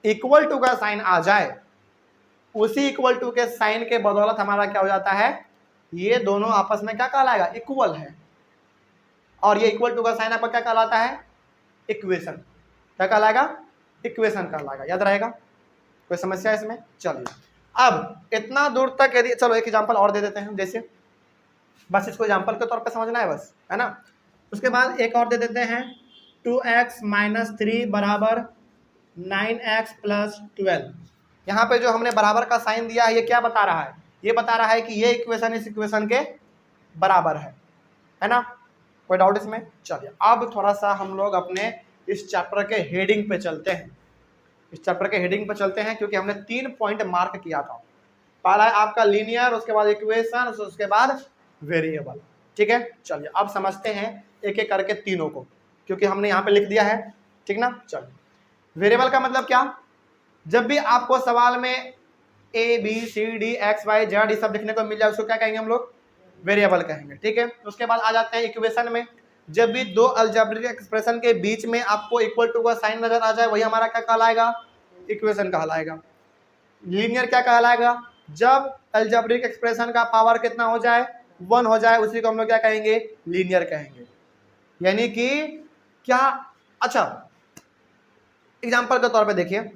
इक्वल टू का साइन आ जाए, उसी इक्वल टू के साइन के बदौलत हमारा क्या हो जाता है? ये दोनों आपस में क्या कहलाएगा? इक्वल है। और ये इक्वल टू का साइन आपका क्या कहलाता है? इक्वेशन। क्या कहलाएगा? इक्वेशन कहलाएगा। याद रहेगा? कोई समस्या इसमें? चलिए, अब इतना दूर तक यदि, चलो एक एग्जांपल और दे देते हैं। जैसे बस इसको एग्जांपल के तौर पे समझना है बस, है ना। उसके बाद एक और दे देते हैं, 2x - 3 = 9x + 12। यहाँ पे जो हमने बराबर का साइन दिया है, ये क्या बता रहा है? ये बता रहा है कि ये इक्वेशन इस इक्वेशन के बराबर है ना। कोई डाउट इसमें? चलिए, अब थोड़ा सा हम लोग अपने इस चैप्टर के हेडिंग पे चलते हैं। इस चैप्टर के हेडिंग पे चलते हैं, क्योंकि हमने 3 पॉइंट मार्क किया था। पहला है आपका लीनियर, उसके बाद इक्वेशन, उसके बाद वेरिएबल, ठीक है। चलिए अब समझते हैं एक एक करके तीनों को, क्योंकि हमने यहाँ पे लिख दिया है, ठीक ना। चलिए, वेरिएबल का मतलब क्या? जब भी आपको सवाल में ABCD XY Z ये सब लिखने को मिल जाए, उसको क्या कहेंगे हम लोग? वेरिएबल कहेंगे, ठीक है। उसके बाद आ जाते हैं इक्वेशन में। जब भी दो अलजेब्रिक एक्सप्रेशन के बीच में आपको इक्वल टू का साइन नजर आ जाए, वही हमारा क्या कहलाएगा? इक्वेशन कहलाएगा। लीनियर क्या कहलाएगा? जब अलजेब्रिक एक्सप्रेशन का पावर कितना हो जाए? 1 हो जाए, उसी को हम लोग क्या कहेंगे? लीनियर कहेंगे। यानी कि क्या? अच्छा, एग्जांपल के तौर पे देखिए,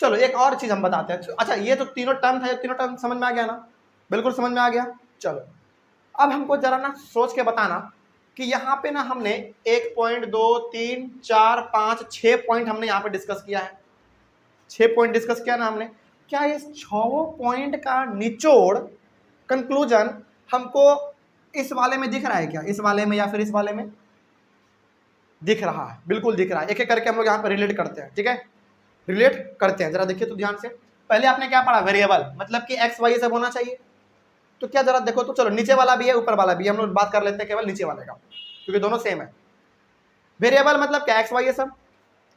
चलो एक और चीज हम बताते हैं। अच्छा, ये तो तीनों टर्म था, ये तीनों टर्म समझ में आ गया ना? बिल्कुल समझ में आ गया। चलो, अब हमको जरा ना सोच के बताना कि यहाँ पे ना हमने 1 पॉइंट 2 3 4 5 6 पॉइंट हमने यहाँ पे डिस्कस किया है। 6 पॉइंट डिस्कस किया ना हमने। क्या इस 6 पॉइंट का निचोड़, कंक्लूजन हमको इस वाले में दिख रहा है क्या? इस वाले में या फिर इस वाले में? दिख रहा है, बिल्कुल दिख रहा है। एक एक करके हम लोग यहाँ पे रिलेट करते हैं, ठीक है। रिलेट करते हैं, जरा देखिए तो ध्यान से। पहले आपने क्या पढ़ा? वेरिएबल, मतलब कि एक्स वाई सब होना चाहिए। तो क्या जरा देखो तो, चलो नीचे वाला भी है ऊपर वाला भी है, हम लोग बात कर लेते हैं केवल नीचे वाले का, क्योंकि दोनों सेम है। वेरिएबल मतलब क्या? एक्स वाई ये सब।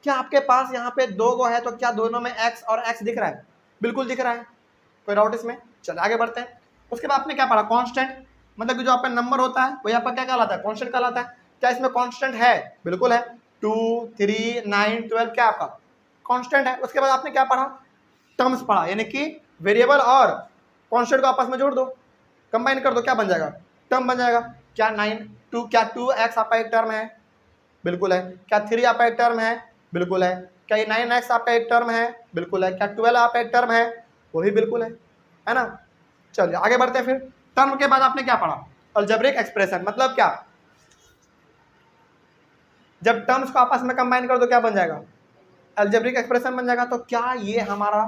क्या आपके पास यहाँ पे 2 गो है, तो क्या दोनों में एक्स और एक्स दिख रहा है? बिल्कुल दिख रहा है। कोई डाउट इसमें? चलो आगे बढ़ते हैं। उसके बाद आपने क्या पढ़ा? कांस्टेंट, मतलब कि जो आपका नंबर होता है वही आपका क्या कहलाता है? कांस्टेंट कहलाता है। क्या इसमें कांस्टेंट है? बिल्कुल है। 2 3 9 12 क्या आपका कांस्टेंट है। उसके बाद आपने क्या पढ़ा? टर्म्स पढ़ा, यानी कि वेरिएबल और कांस्टेंट को आपस में जोड़ दो, कंबाइन कर दो, क्या बन जाएगा? टर्म बन जाएगा। क्या 2x आपका एक टर्म है? बिल्कुल है। क्या 3 आपका एक टर्म है? बिल्कुल है। क्या ये 9x आपका एक टर्म है? बिल्कुल है। क्या 12 आपका एक टर्म है? वो भी बिल्कुल है ना। चलिए आगे बढ़ते हैं। फिर टर्म के बाद आपने क्या पढ़ा? अलजेब्रिक एक्सप्रेशन, मतलब क्या? जब टर्म्स को आपस में कंबाइन कर दो क्या बन जाएगा? अलजेब्रिक एक्सप्रेशन बन जाएगा। तो क्या ये हमारा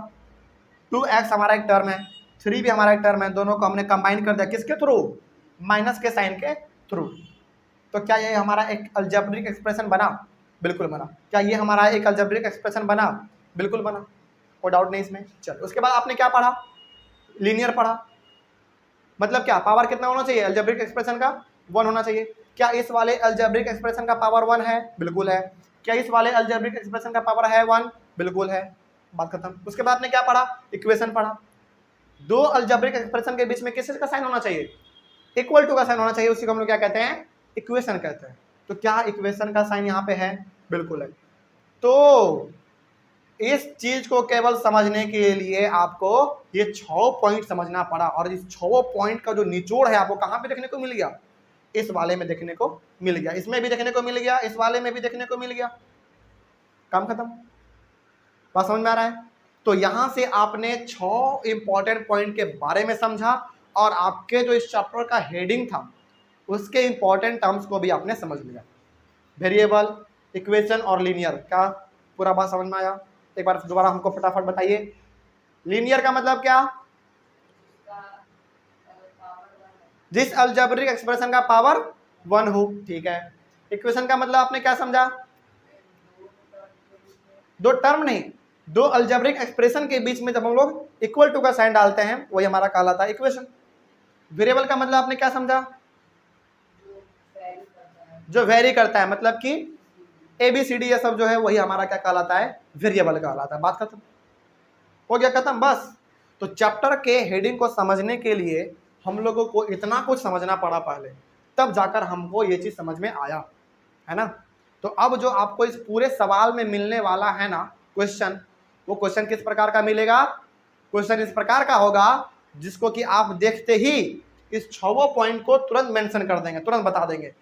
2x हमारा एक टर्म है, 3 भी हमारा एक टर्म है, दोनों को हमने कंबाइन कर दिया किसके थ्रू? माइनस के साइन के थ्रू। तो क्या ये हमारा एक अलजेब्रिक एक्सप्रेशन बना? बिल्कुल बना। क्या ये हमारा एक अलजेब्रिक एक्सप्रेशन बना? बिल्कुल बना। कोई डाउट नहीं इसमें। चलो उसके बाद आपने क्या पढ़ा? लीनियर पढ़ा, मतलब क्या? पावर कितना होना चाहिए अलजेब्रिक एक्सप्रेशन का? 1 होना चाहिए। क्या इस वाले अलजेब्रिक एक्सप्रेशन का पावर 1 है? बिल्कुल है। क्या इस वाले अलजेब्रिक एक्सप्रेशन का पावर है 1? बिल्कुल है, बात खत्म। उसके बाद ने क्या पढ़ा? इक्वेशन पढ़ा। दो अलजेब्रिक एक्सप्रेशन के बीच में किस का साइन होना चाहिए? इक्वल टू का साइन होना चाहिए, उसी को हम लोग क्या कहते हैं? इक्वेशन कहते हैं। तो क्या इक्वेशन का साइन यहाँ पे है? बिल्कुल है। तो इस चीज को केवल समझने के लिए आपको ये 6 पॉइंट समझना पड़ा, और इस 6 पॉइंट का जो निचोड़ है आपको कहां पे देखने को मिल गया? इस वाले में देखने को मिल गया, इसमें भी देखने को मिल गया, इस वाले में भी देखने को मिल गया। काम खत्म। बात समझ में आ रहा है? तो यहां से आपने 6 इंपॉर्टेंट पॉइंट के बारे में समझा, और आपके जो इस चैप्टर का हेडिंग था उसके इंपॉर्टेंट टर्म्स को भी आपने समझ लिया। वेरिएबल, इक्वेशन और लीनियर, क्या पूरा बात समझ में आया? एक बार दोबारा हमको फटाफट बताइए। लीनियर का मतलब क्या? जिस अलजेब्रिक एक्सप्रेशन का पावर 1 हो, ठीक है। इक्वेशन का मतलब आपने क्या समझा? दो टर्म नहीं, दो अलजेब्रिक एक्सप्रेशन के बीच में जब हम लोग इक्वल टू का साइन डालते हैं वही हमारा कहलाता है इक्वेशन। वेरिएबल का मतलब आपने क्या समझा? जो वेरी करता है, मतलब कि ABCD ये सब जो है वही हमारा क्या कहलाता है? वेरिएबल कहलाता है। बात खत्म हो गया, खत्म बस। तो चैप्टर के हेडिंग को समझने के लिए हम लोगों को इतना कुछ समझना पड़ा पहले, तब जाकर हमको ये चीज समझ में आया, है ना। तो अब जो आपको इस पूरे सवाल में मिलने वाला है ना क्वेश्चन, वो क्वेश्चन किस प्रकार का मिलेगा? क्वेश्चन इस प्रकार का होगा जिसको कि आप देखते ही इस 6 पॉइंट को तुरंत मेंशन कर देंगे, तुरंत बता देंगे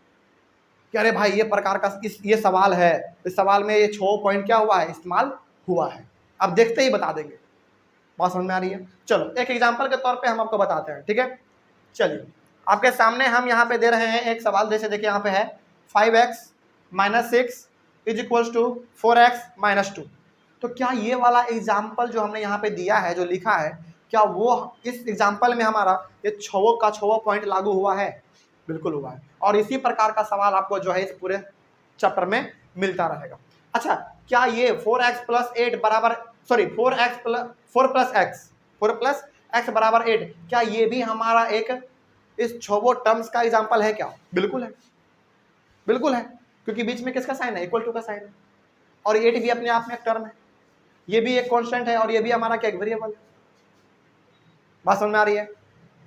कि अरे भाई ये प्रकार का ये सवाल है, इस सवाल में ये 6 पॉइंट क्या हुआ है? इस्तेमाल हुआ है। अब देखते ही बता देंगे। बात समझ में आ रही है? चलो एक एग्जांपल के तौर पे हम आपको बताते हैं, ठीक है। चलिए आपके सामने हम यहाँ पे दे रहे हैं एक सवाल, जैसे देखिए यहाँ पे है 5x - 6 = 4x - 2। तो क्या ये वाला एग्जाम्पल जो हमने यहाँ पे दिया है, जो लिखा है, क्या वो इस एग्जाम्पल में हमारा ये 6 का 6 पॉइंट लागू हुआ है? बिल्कुल हुआ है। और इसी प्रकार का सवाल आपको जो है इस पूरे चैप्टर में मिलता रहेगा। अच्छा, क्या ये 4x + 8 बराबर, सॉरी 4 + x बराबर 8, क्या ये भी हमारा एक इस 6 टर्म्स का एग्जाम्पल है क्या? बिल्कुल है, बिल्कुल है, क्योंकि बीच में किसका साइन है? इक्वल टू का साइन है। और 8 भी अपने आप में एक टर्म है, ये भी एक कांस्टेंट है, और ये भी हमारा क्या? एक वेरिएबल है। बात समझ में आ रही है?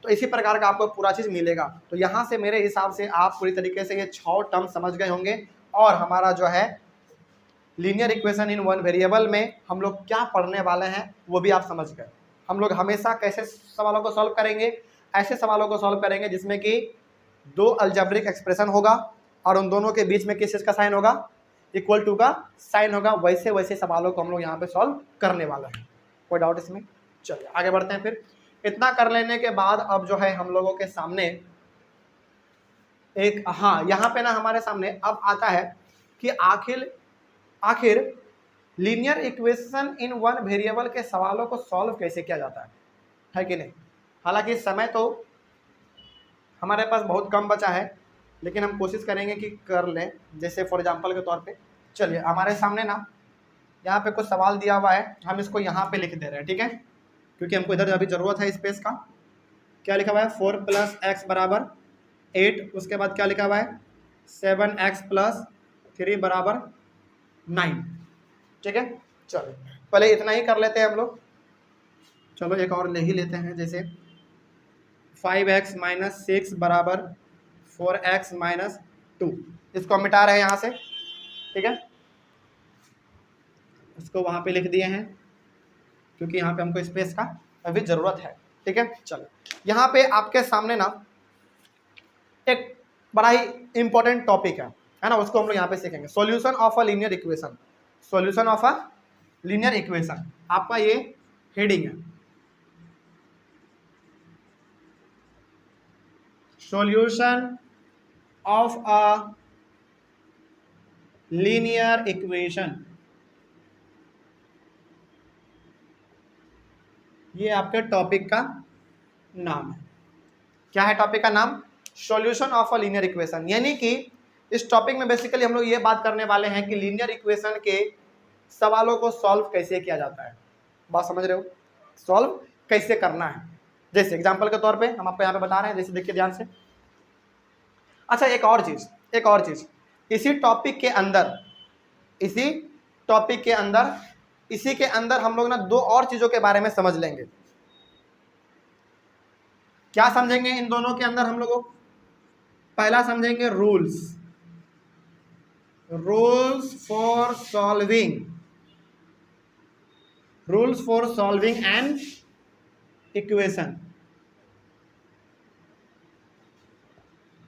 तो इसी प्रकार का आपको पूरा चीज मिलेगा। तो यहाँ से मेरे हिसाब से आप पूरी तरीके से ये 6 टर्म समझ गए होंगे, और हमारा जो है लीनियर इक्वेशन इन 1 वेरिएबल में हम लोग क्या पढ़ने वाले हैं वो भी आप समझ गए। हम लोग हमेशा कैसे सवालों को सॉल्व करेंगे? ऐसे सवालों को सॉल्व करेंगे जिसमें कि 2 अलजेब्रिक एक्सप्रेशन होगा, और उन दोनों के बीच में किस चीज का साइन होगा? इक्वल टू का साइन होगा। वैसे वैसे सवालों को हम लोग यहाँ पे सॉल्व करने वाले हैं। कोई डाउट इसमें? चलिए आगे बढ़ते हैं। फिर इतना कर लेने के बाद अब जो है हम लोगों के सामने एक, हाँ यहाँ पे ना हमारे सामने अब आता है कि आखिर लीनियर इक्वेशन इन 1 वेरिएबल के सवालों को सॉल्व कैसे किया जाता है कि नहीं। हालांकि समय तो हमारे पास बहुत कम बचा है, लेकिन हम कोशिश करेंगे कि कर लें। जैसे फॉर एग्जांपल के तौर पे चलिए हमारे सामने ना यहाँ पे कुछ सवाल दिया हुआ है, हम इसको यहाँ पे लिख दे रहे हैं, ठीक है, क्योंकि हमको इधर अभी ज़रूरत है स्पेस का। क्या लिखा हुआ है? 4 + x = 8। उसके बाद क्या लिखा हुआ है? 7x + 3 = 9। ठीक है, चलो पहले इतना ही कर लेते हैं हम लोग। चलो एक और ले ही लेते हैं, जैसे 5x - 6 = 4x - 2। इसको मिटा रहे हैं यहाँ से, ठीक है, इसको वहाँ पे लिख दिए हैं क्योंकि यहाँ पे हमको स्पेस का अभी ज़रूरत है। ठीक है, चलो यहाँ पे आपके सामने ना एक बड़ा ही इंपॉर्टेंट टॉपिक है ना, उसको हम लोग यहाँ पे सीखेंगे। Solution of a linear equation. Solution of a linear equation आपका ये हेडिंग है। Solution of a linear equation, ये आपके टॉपिक का नाम है। क्या है टॉपिक का नाम? Solution of a linear equation. यानी कि इस टॉपिक में बेसिकली हम लोग ये बात करने वाले हैं कि लीनियर इक्वेशन के सवालों को सॉल्व कैसे किया जाता है। बात समझ रहे हो? सॉल्व कैसे करना है। जैसे एग्जांपल के तौर पे हम आपको यहाँ पे बता रहे हैं, जैसे देखिए ध्यान से। अच्छा एक और चीज इसी टॉपिक के अंदर इसी टॉपिक के अंदर, इसी के अंदर हम लोग ना दो और चीजों के बारे में समझ लेंगे। क्या समझेंगे इन दोनों के अंदर हम लोगों? पहला समझेंगे rules, rules for solving, rules for solving an equation.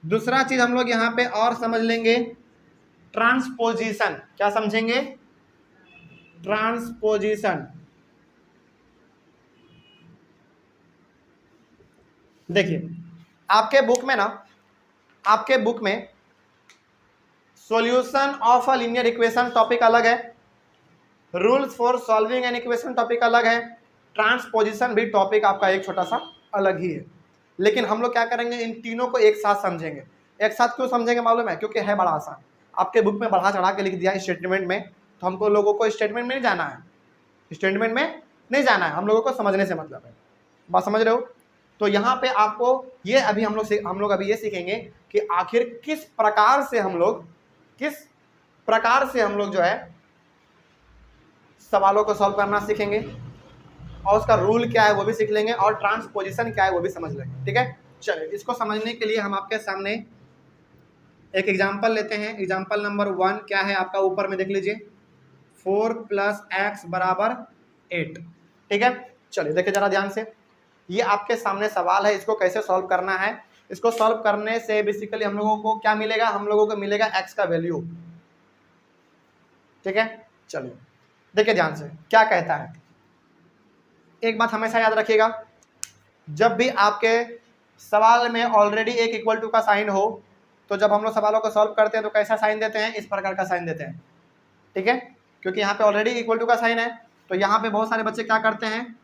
दूसरा चीज हम लोग यहां पे और समझ लेंगे ट्रांसपोजिशन। क्या समझेंगे? ट्रांसपोजिशन। देखिए आपके बुक में ना, आपके बुक में solution of a linear equation topic अलग है, rules for solving an equation topic अलग है, ट्रांसपोजिशन भी टॉपिक आपका एक छोटा सा अलग ही है। लेकिन हम लोग क्या करेंगे, इन तीनों को एक साथ समझेंगे। एक साथ क्यों समझेंगे मालूम है? क्योंकि है बड़ा आसान। आपके बुक में बढ़ा चढ़ा के लिख दिया स्टेटमेंट में, तो हमको लोगों को स्टेटमेंट में नहीं जाना है, स्टेटमेंट में नहीं जाना है, हम लोगों को समझने से मतलब है। बात समझ रहे हो? तो यहाँ पे आपको ये अभी हम लोग अभी ये सीखेंगे कि आखिर किस प्रकार से हम लोग जो है सवालों को सॉल्व करना सीखेंगे, और उसका रूल क्या है वो भी सीख लेंगे, और ट्रांसपोजिशन क्या है वो भी समझ लेंगे। ठीक है, चलिए इसको समझने के लिए हम आपके सामने एक एग्जांपल लेते हैं। एग्जांपल नंबर 1 क्या है आपका, ऊपर में देख लीजिए, 4 + x = 8। ठीक है, चलिए देखिए जरा ध्यान से, ये आपके सामने सवाल है, इसको कैसे सॉल्व करना है। इसको सॉल्व करने से बेसिकली हम लोगों को क्या मिलेगा, हम लोगों को मिलेगा x का वैल्यू। ठीक है, चलिए देखिए ध्यान से क्या कहता है। एक बात हमेशा याद रखिएगा, जब भी आपके सवाल में ऑलरेडी एक इक्वल टू का साइन हो, तो जब हम लोग सवालों को सॉल्व करते हैं तो कैसा साइन देते हैं, इस प्रकार का साइन देते हैं। ठीक है, क्योंकि यहाँ पे ऑलरेडी इक्वल टू का साइन है, तो यहाँ पे बहुत सारे बच्चे क्या करते हैं,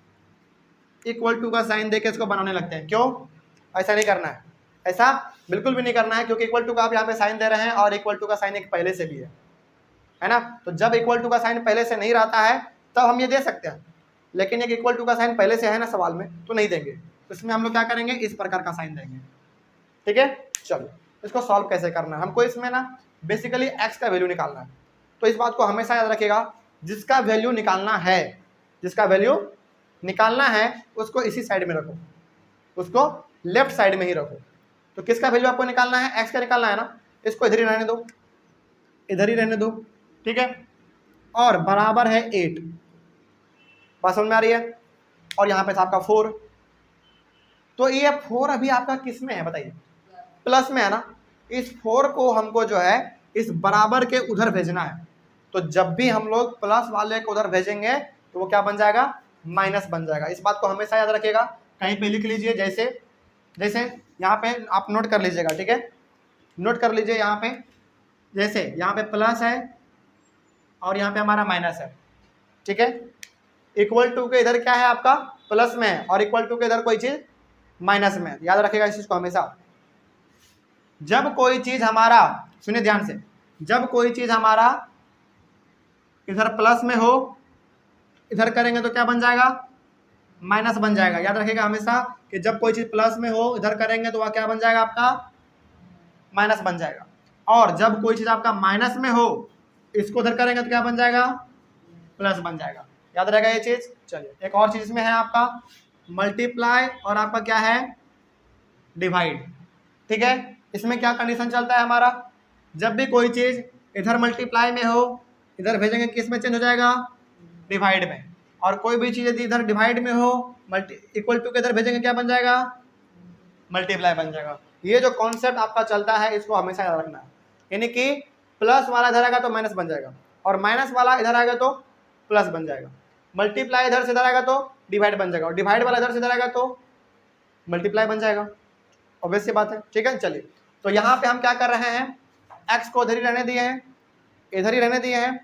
इक्वल टू का साइन देके इसको बनाने लगते हैं। क्यों? ऐसा नहीं करना है, ऐसा बिल्कुल भी नहीं करना है, क्योंकि इक्वल टू का आप यहाँ पे साइन दे रहे हैं और इक्वल टू का साइन एक पहले से भी है ना। तो जब इक्वल टू का साइन पहले से नहीं रहता है तब हम ये दे सकते हैं, लेकिन एक इक्वल टू का साइन पहले से है ना सवाल में, तो नहीं देंगे। तो इसमें हम लोग क्या करेंगे, इस प्रकार का साइन देंगे। ठीक है, चलो इसको सॉल्व कैसे करना है, हमको इसमें ना बेसिकली x का वैल्यू निकालना है। तो इस बात को हमेशा याद रखिएगा, जिसका वैल्यू निकालना है, जिसका वैल्यू निकालना है उसको इसी साइड में रखो, उसको लेफ्ट साइड में ही रखो। तो किसका वैल्यू आपको निकालना है, x का निकालना है ना, इसको इधर ही रहने दो, इधर ही रहने दो। ठीक है, और बराबर है 8। बात समझ में आ रही है? और यहाँ पे था आपका 4, तो ये 4 अभी आपका किस में है बताइए, प्लस में है ना। इस 4 को हमको जो है इस बराबर के उधर भेजना है, तो जब भी हम लोग प्लस वाले को उधर भेजेंगे तो वो क्या बन जाएगा, माइनस बन जाएगा। इस बात को हमेशा याद रखिएगा, कहीं पे लिख लीजिए, जैसे जैसे यहाँ पे आप नोट कर लीजिएगा। ठीक है, नोट कर लीजिए यहाँ पे, जैसे यहाँ पे प्लस है और यहाँ पे हमारा माइनस है। ठीक है, इक्वल टू के इधर क्या है आपका, प्लस में है, और इक्वल टू के इधर कोई चीज माइनस में है। याद रखिएगा इस चीज को हमेशा। जब कोई चीज हमारा, सुनिए ध्यान से, जब कोई चीज हमारा इधर प्लस में हो, इधर करेंगे तो क्या बन जाएगा, माइनस बन जाएगा। याद रखिएगा हमेशा कि जब कोई चीज प्लस में हो, इधर करेंगे तो वह क्या बन जाएगा, आपका माइनस बन जाएगा। और जब कोई चीज आपका माइनस में हो, इसको उधर करेंगे तो क्या बन जाएगा, प्लस बन जाएगा। याद रहेगा ये चीज। चलिए एक और चीज इसमें है आपका मल्टीप्लाई, और आपका क्या है, डिवाइड। ठीक है, इसमें क्या कंडीशन चलता है हमारा, जब भी कोई चीज इधर मल्टीप्लाई में हो, इधर भेजेंगे किस में चेंज हो जाएगा, डिवाइड में। और कोई भी चीज यदि इधर डिवाइड में हो, इक्वल टू के इधर भेजेंगे क्या बन जाएगा, मल्टीप्लाई बन जाएगा। ये जो कॉन्सेप्ट आपका चलता है इसको हमेशा याद रखना है, यानी कि प्लस वाला इधर आएगा तो माइनस बन जाएगा, और माइनस वाला इधर आएगा तो प्लस बन जाएगा। मल्टीप्लाई इधर से इधर आएगा तो डिवाइड बन जाएगा, और डिवाइड वाला इधर से इधर आएगा तो मल्टीप्लाई बन जाएगा। ऑब्वियस सी बात है। ठीक है, चलिए तो यहाँ पे हम क्या कर रहे हैं, x को इधर ही रहने दिए हैं, इधर ही रहने दिए हैं,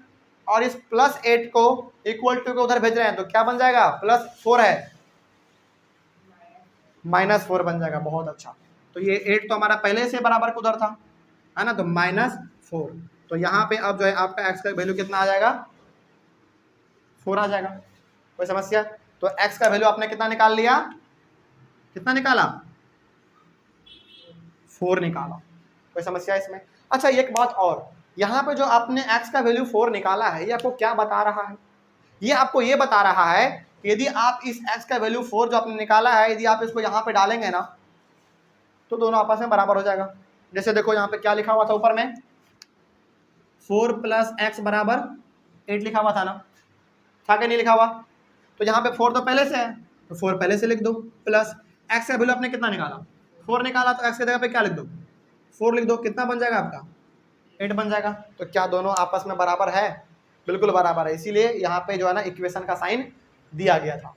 और इस +8 को इक्वल टू को उधर भेज रहे हैं, तो क्या बन जाएगा, +4 है, -4 बन जाएगा। बहुत अच्छा, तो ये 8 तो हमारा पहले से बराबर उधर था, है ना, तो -4। तो यहाँ पे अब जो है आपका x का वैल्यू कितना आ जाएगा, 4 आ जाएगा। कोई समस्या? तो x का वैल्यू आपने कितना निकाल लिया, कितना निकाला, 4 निकाला। कोई समस्या इसमें? अच्छा एक बात और, यहाँ पे जो आपने x का वैल्यू 4 निकाला है, ये आपको क्या बता रहा है? ये आपको ये बता रहा है कि यदि आप इस x का वैल्यू 4 जो आपने निकाला है, यदि आप इसको यहाँ पे डालेंगे ना, तो दोनों आपस में बराबर हो जाएगा। जैसे देखो यहाँ पे क्या लिखा हुआ था ऊपर में, 4 + x बराबर 8 लिखा हुआ था ना, था कि नहीं लिखा हुआ? तो यहाँ पे 4 तो पहले से है, तो 4 पहले से लिख दो, प्लस x का वैल्यू आपने कितना निकाला, 4 निकाला, तो x की जगह पे क्या लिख दो, 4 लिख दो, कितना बन जाएगा आपका, 8 बन जाएगा। तो क्या दोनों आपस में बराबर है? बिल्कुल बराबर है, इसीलिए यहाँ पे जो है ना इक्वेशन का साइन दिया गया था।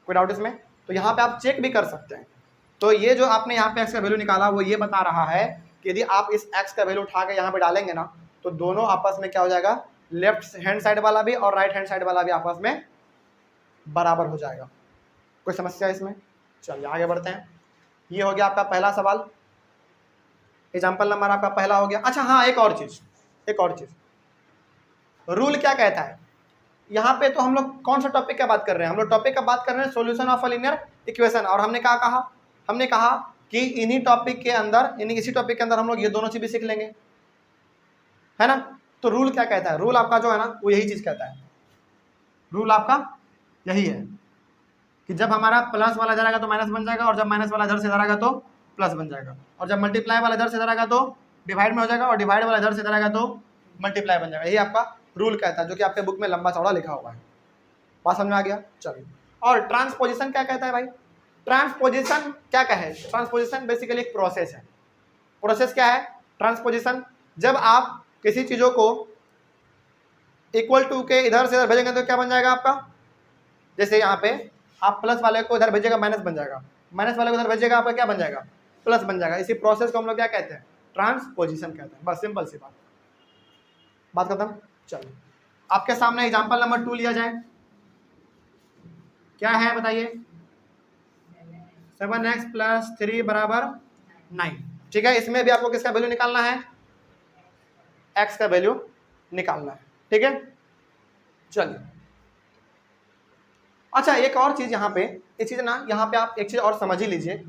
कोई डाउट इसमें? तो यहाँ पे आप चेक भी कर सकते हैं। तो ये जो आपने यहाँ पे x का वैल्यू निकाला, वो ये बता रहा है कि यदि आप इस x का वैल्यू उठा के यहाँ पे डालेंगे ना, तो दोनों आपस में क्या हो जाएगा, लेफ्ट हैंड साइड वाला भी और राइट हैंड साइड वाला भी आपस में बराबर हो जाएगा। कोई समस्या इसमें? चलिए आगे बढ़ते हैं। ये हो गया आपका पहला सवाल, एग्जाम्पल नंबर आपका पहला हो गया। अच्छा हाँ, एक और चीज, रूल क्या कहता है? यहाँ पे तो हम लोग कौन सा टॉपिक का बात कर रहे हैं? हम लोग टॉपिक का बात कर रहे हैं solution of a linear equation. और हमने क्या कहा? हमने कहा कि इसी टॉपिक के अंदर हम लोग ये दोनों चीजें सीख लेंगे, है ना? तो रूल क्या कहता है? रूल आपका जो है ना वो यही चीज कहता है। रूल आपका यही है कि जब हमारा प्लस वाला इधर आएगा तो माइनस बन जाएगा, और जब माइनस वाला इधर से इधर आएगा तो प्लस बन जाएगा, और जब मल्टीप्लाई वाला इधर से इधर आएगा तो डिवाइड में हो जाएगा, और डिवाइड वाला इधर से इधर आएगा तो मल्टीप्लाई बन जाएगा। यही आपका रूल कहता है, जो कि आपके बुक में लंबा चौड़ा लिखा हुआ है। बात समझ में आ गया? चलिए। और ट्रांसपोजिशन क्या कहता है भाई? ट्रांसपोजिशन क्या कहे? ट्रांसपोजिशन बेसिकली एक प्रोसेस है। प्रोसेस क्या है ट्रांसपोजिशन? जब आप किसी चीजों को इक्वल टू के इधर से इधर भेजेंगे तो क्या बन जाएगा आपका? जैसे यहाँ पे आप प्लस वाले को इधर भेजेगा माइनस बन जाएगा, माइनस वाले को इधर भेजेगा आपका क्या बन जाएगा? प्लस बन जाएगा। इसी प्रोसेस को हम लोग क्या कहते हैं? ट्रांसपोजिशन कहते हैं। बस सिंपल सी बात खत्म। चलिए आपके सामने एग्जांपल नंबर 2 लिया जाए। क्या है बताइए? 7x + 3 = 9। ठीक है, इसमें भी आपको किसका वैल्यू निकालना है? x का वैल्यू निकालना है। ठीक है, चलिए। अच्छा एक और चीज यहाँ पे, एक चीज ना यहाँ पे आप एक चीज और समझ ही लीजिए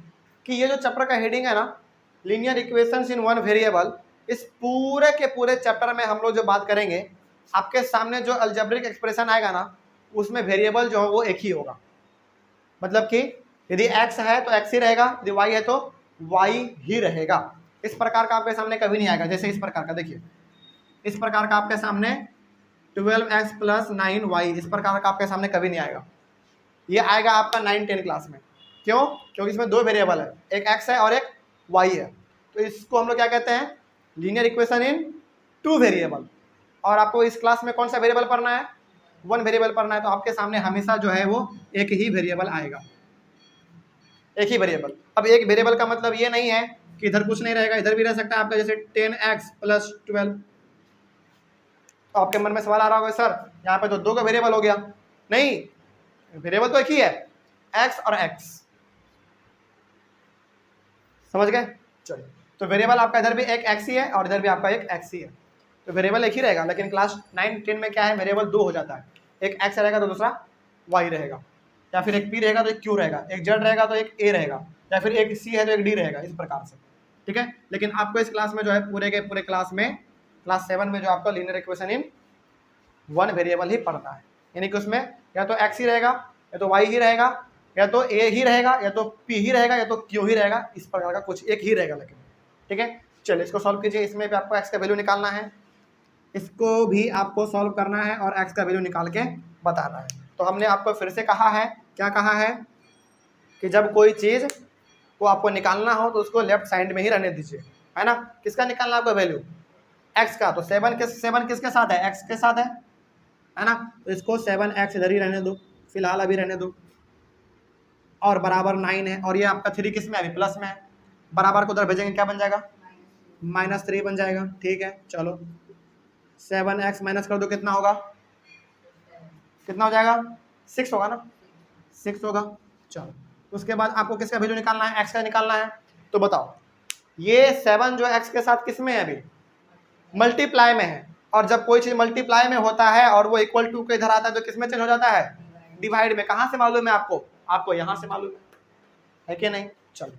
कि ये जो चैप्टर का हेडिंग है ना, linear equations in one variable, इस पूरे के पूरे चैप्टर में हम लोग जो बात करेंगे, आपके सामने जो अलजेब्रिक एक्सप्रेशन आएगा ना, उसमें वेरिएबल जो है वो एक ही होगा। मतलब कि यदि x है तो x ही रहेगा, यदि y है तो y ही रहेगा। इस प्रकार का आपके सामने कभी नहीं आएगा। जैसे इस प्रकार का देखिए, इस प्रकार का आपके सामने 12x + 9y, इस प्रकार का आपके सामने कभी नहीं आएगा। ये आएगा आपका 9-10 क्लास में। क्यों? क्योंकि इसमें दो वेरिएबल है, एक x है और एक y है। तो इसको हम लोग क्या कहते हैं? Linear equation in 2 variable. और आपको इस क्लास में कौन सा वेरिएबल पढ़ना है? 1 वेरिएबल पढ़ना है। तो आपके सामने हमेशा जो है वो एक ही वेरिएबल आएगा, एक ही वेरिएबल। अब एक वेरिएबल का मतलब ये नहीं है कि इधर कुछ नहीं रहेगा, इधर भी रह सकता है आपका। जैसे 10x + 12, तो आपके मन में सवाल आ रहा होगा सर यहाँ पे तो 2 का वेरिएबल हो गया। नहीं, वेरिएबल तो एक ही है, x और x। समझ गए? चलिए, तो वेरिएबल आपका इधर भी एक x ही है और इधर भी आपका एक x ही है, तो वेरिएबल एक ही रहेगा। लेकिन क्लास 9-10 में क्या है, वेरिएबल 2 हो जाता है, एक x रहेगा तो दूसरा y रहेगा, या फिर एक p रहेगा तो एक q रहेगा, एक z रहेगा तो एक a रहेगा, या फिर एक c है तो एक d रहेगा, इस प्रकार से। ठीक है, लेकिन आपको इस क्लास में जो है पूरे के पूरे क्लास में, क्लास 7 में जो आपका लीनियर इक्वेशन इन 1 वेरिएबल ही पढ़ना है। यानी कि उसमें या तो x ही रहेगा, या तो y ही रहेगा, या तो a ही रहेगा, या तो p ही रहेगा, या तो q ही रहेगा, इस प्रकार का कुछ एक ही रहेगा। लेकिन ठीक है, चलिए इसको सॉल्व कीजिए। इसमें भी आपको x का वैल्यू निकालना है, इसको भी आपको सॉल्व करना है और x का वैल्यू निकाल के बताना है। तो हमने आपको फिर से कहा है, क्या कहा है कि जब कोई चीज़ को आपको निकालना हो तो उसको लेफ्ट साइड में ही रहने दीजिए, है ना? किसका निकालना है आपको वैल्यू? x का। तो 7 किसके साथ है? x के साथ है ना? तो इसको 7x इधर ही रहने दो, फिलहाल अभी रहने दो, और बराबर 9 है, और ये आपका 3 किस में है? अभी प्लस में है। बराबर को उधर भेजेंगे क्या बन जाएगा? -3 बन जाएगा। ठीक है, चलो 7x माइनस कर दो, कितना होगा? कितना हो जाएगा? 6 होगा ना? 6 होगा। चलो उसके बाद आपको किसका वैल्यू निकालना है? x का निकालना है। तो बताओ, ये 7 जो x के साथ किस में है? अभी मल्टीप्लाई में है। और जब कोई चीज मल्टीप्लाई में होता है और वो इक्वल टू के इधर आता है तो किस में चेंज हो जाता है? डिवाइड में। कहाँ से मालूम है आपको? आपको यहाँ से मालूम है कि नहीं? चलो,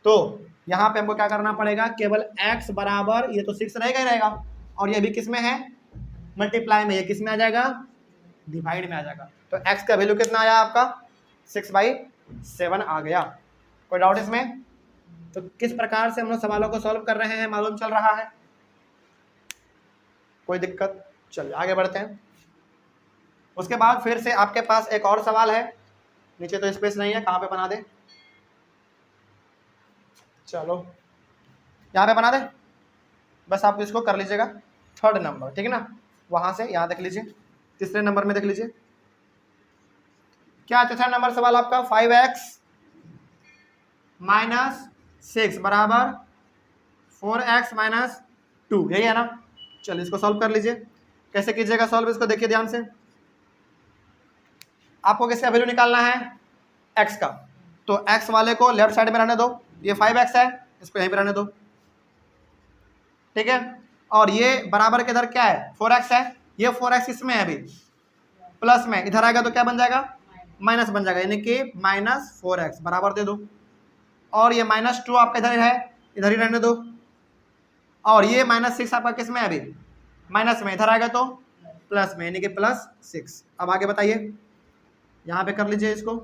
तो यहाँ पे हमको क्या करना पड़ेगा? केवल x बराबर, ये तो 6 रहेगा ही रहेगा, और ये भी किस में है, मल्टीप्लाई में, ये किस में आ जाएगा, डिवाइड में आ जाएगा। तो x का वैल्यू कितना आया आपका, 6/7 आ गया। कोई डाउट इसमें? तो किस प्रकार से हम लोग सवालों को सॉल्व कर रहे हैं मालूम चल रहा है, कोई दिक्कत? चलिए आगे बढ़ते हैं। उसके बाद फिर से आपके पास एक और सवाल है, नीचे तो स्पेस नहीं है, कहाँ पे बना दे, चलो यहाँ पे बना दे, बस आप इसको कर लीजिएगा 3rd नंबर, ठीक है ना, वहां से यहाँ देख लीजिए, तीसरे नंबर में देख लीजिए क्या है 3rd नंबर सवाल आपका, 5x - 6 बराबर 4x - 2, यही है ना। चलिए इसको सॉल्व कर लीजिए। कैसे कीजिएगा सॉल्व, इसको देखिए ध्यान से। आपको किसका वैल्यू निकालना है, x का। तो x वाले को लेफ्ट साइड में रहने दो, ये 5x है, इसको यहीं पे रहने दो, ठीक है। और ये बराबर के इधर क्या है, 4x है, ये 4x इसमें है अभी प्लस में, इधर आएगा तो क्या बन जाएगा, माइनस बन जाएगा, यानी कि -4x बराबर दे दो। और ये -2 आपका इधर है, इधर ही रहने दो। और ये -6 आपका किस में है अभी, माइनस में, इधर आएगा तो प्लस में, यानी कि +6। अब आगे बताइए, यहाँ पे कर लीजिए इसको,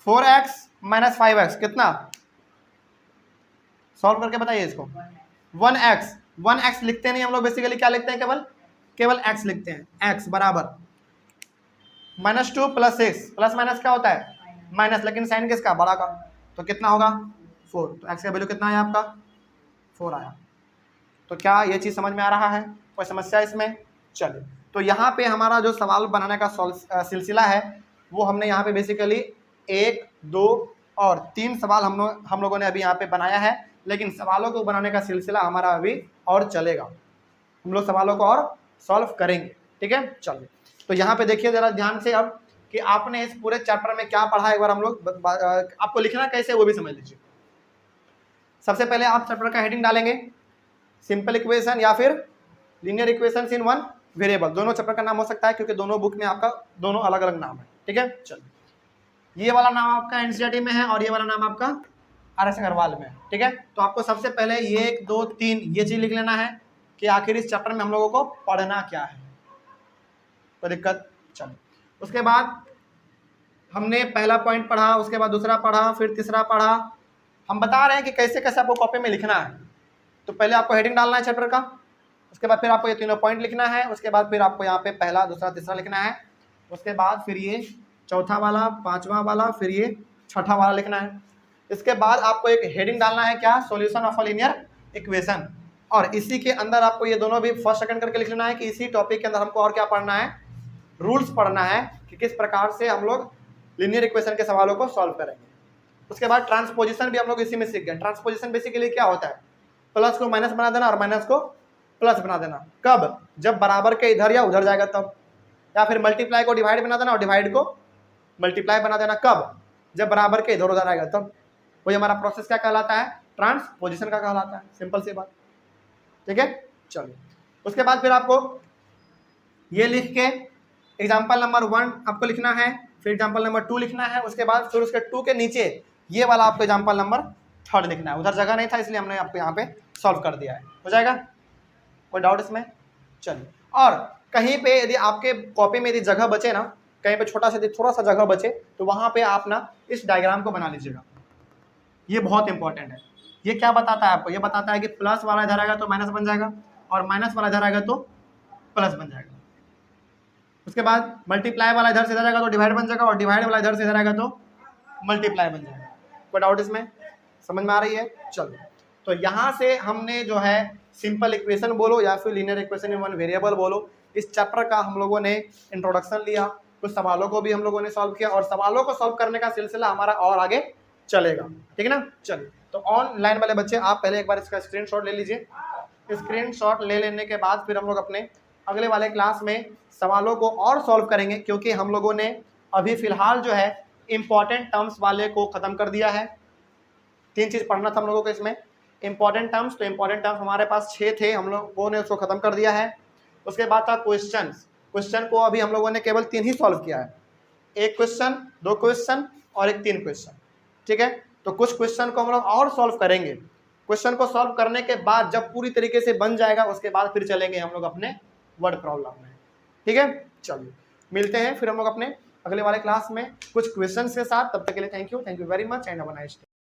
4x - 5x कितना, सॉल्व करके बताइए इसको। 1x लिखते नहीं हम लोग, बेसिकली क्या लिखते हैं, केवल x लिखते हैं। x बराबर -2 + 6, प्लस माइनस क्या होता है, माइनस, लेकिन साइन किसका, बड़ा का, तो कितना होगा 4। तो x का वैल्यू कितना आया आपका, 4 आया। तो क्या ये चीज़ समझ में आ रहा है, कोई समस्या इसमें? चलिए, तो यहाँ पे हमारा जो सवाल बनाने का सिलसिला है वो हमने यहाँ पे बेसिकली 1, 2 और 3 सवाल हम लोगों ने अभी यहाँ पे बनाया है, लेकिन सवालों को बनाने का सिलसिला हमारा अभी और चलेगा, हम लोग सवालों को और सॉल्व करेंगे, ठीक है। चलिए, तो यहाँ पे देखिए जरा ध्यान से अब कि आपने इस पूरे चैप्टर में क्या पढ़ा, एक बार हम लोग आपको लिखना कैसे वो भी समझ लीजिए। सबसे पहले आप चैप्टर का हेडिंग डालेंगे सिंपल इक्वेशन या फिर linear equations in one variable, दोनों चैप्टर का नाम हो सकता है क्योंकि दोनों बुक में आपका दोनों अलग अलग नाम है, ठीक है। चलिए, ये वाला नाम आपका एनसीईआरटी में है और ये वाला नाम आपका आरएस अग्रवाल में है, ठीक है। तो आपको सबसे पहले 1, 2, 3 ये चीज लिख लेना है कि आखिर इस चैप्टर में हम लोगों को पढ़ना क्या है, कोई दिक्कत? चलिए, उसके बाद हमने पहला पॉइंट पढ़ा, उसके बाद दूसरा पढ़ा, फिर तीसरा पढ़ा। हम बता रहे हैं कि कैसे कैसे आपको कॉपी में लिखना है। तो पहले आपको हेडिंग डालना है चैप्टर का, उसके बाद फिर आपको ये तीनों पॉइंट लिखना है, उसके बाद फिर आपको यहाँ पे पहला, दूसरा, तीसरा लिखना है, उसके बाद फिर ये चौथा वाला, पांचवा वाला, फिर ये छठा वाला लिखना है। इसके बाद आपको एक हेडिंग डालना है, क्या, solution of a linear equation. और इसी के अंदर आपको ये दोनों भी फर्स्ट सेकंड करके लिख लेना है कि इसी टॉपिक के अंदर हमको और क्या पढ़ना है, रूल्स पढ़ना है कि किस प्रकार से हम लोग लीनियर इक्वेशन के सवालों को सॉल्व करेंगे। उसके बाद ट्रांसपोजिशन भी हम लोग इसी में सीख गए। ट्रांसपोजिशन बेसिकली क्या होता है, प्लस को माइनस बना देना और माइनस को प्लस बना देना। कब, जब बराबर के इधर या उधर जाएगा तब, या फिर मल्टीप्लाई को डिवाइड बना देना और डिवाइड को मल्टीप्लाई बना देना। कब, जब बराबर के इधर उधर आएगा तब। वही हमारा प्रोसेस क्या कहलाता है, ट्रांसपोजिशन का कहलाता है, सिंपल सी बात, ठीक है। चलिए, उसके बाद फिर आपको ये लिख के एग्जाम्पल नंबर 1 आपको लिखना है, फिर एग्जाम्पल नंबर 2 लिखना है, उसके बाद फिर उसके 2 के नीचे ये वाला आपको एग्जाम्पल नंबर 3 लिखना है। उधर जगह नहीं था इसलिए हमने आपको यहाँ पे सॉल्व कर दिया है, हो जाएगा, कोई डाउट इसमें? चलिए, और कहीं पे यदि आपके कॉपी में यदि जगह बचे ना, कहीं पे छोटा सा थोड़ा सा जगह बचे तो वहाँ पे आप ना इस डायग्राम को बना लीजिएगा, ये बहुत इंपॉर्टेंट है। ये क्या बताता है आपको, ये बताता है कि प्लस वाला इधर आएगा तो माइनस बन जाएगा और माइनस वाला इधर आएगा तो प्लस बन जाएगा। उसके बाद मल्टीप्लाई वाला इधर से इधर आएगा तो डिवाइड बन जाएगा और डिवाइड वाला इधर से इधर आएगा तो मल्टीप्लाई बन जाएगा। कोई डाउट इसमें, समझ में आ रही है? चलो, तो यहाँ से हमने जो है सिंपल इक्वेशन बोलो या फिर linear equation in one variable बोलो, इस चैप्टर का हम लोगों ने इंट्रोडक्शन लिया, कुछ सवालों को भी हम लोगों ने सॉल्व किया और सवालों को सॉल्व करने का सिलसिला हमारा और आगे चलेगा, ठीक है ना। चलिए, तो ऑनलाइन वाले बच्चे आप पहले एक बार इसका स्क्रीनशॉट ले लीजिए। स्क्रीनशॉट ले लेने के बाद फिर हम लोग अपने अगले वाले क्लास में सवालों को और सॉल्व करेंगे, क्योंकि हम लोगों ने अभी फिलहाल जो है इंपॉर्टेंट टर्म्स वाले को खत्म कर दिया है। 3 चीज पढ़ना था हम लोगों को इसमें, इंपॉर्टेंट टर्म्स, तो इंपॉर्टेंट टर्म्स हमारे पास 6 थे, हम लोगों ने उसको खत्म कर दिया है। उसके बाद था क्वेश्चन, क्वेश्चन को अभी हम लोगों ने केवल 3 ही सॉल्व किया है, 1 क्वेश्चन, 2 क्वेश्चन और एक 3 क्वेश्चन, ठीक है। तो कुछ क्वेश्चन को हम लोग और सॉल्व करेंगे, क्वेश्चन को सॉल्व करने के बाद जब पूरी तरीके से बन जाएगा उसके बाद फिर चलेंगे हम लोग अपने वर्ड प्रॉब्लम में। ठीक है, चलिए मिलते हैं फिर हम लोग अपने अगले वाले क्लास में कुछ क्वेश्चंस के साथ। तब तक के लिए thank you very much and have a nice day.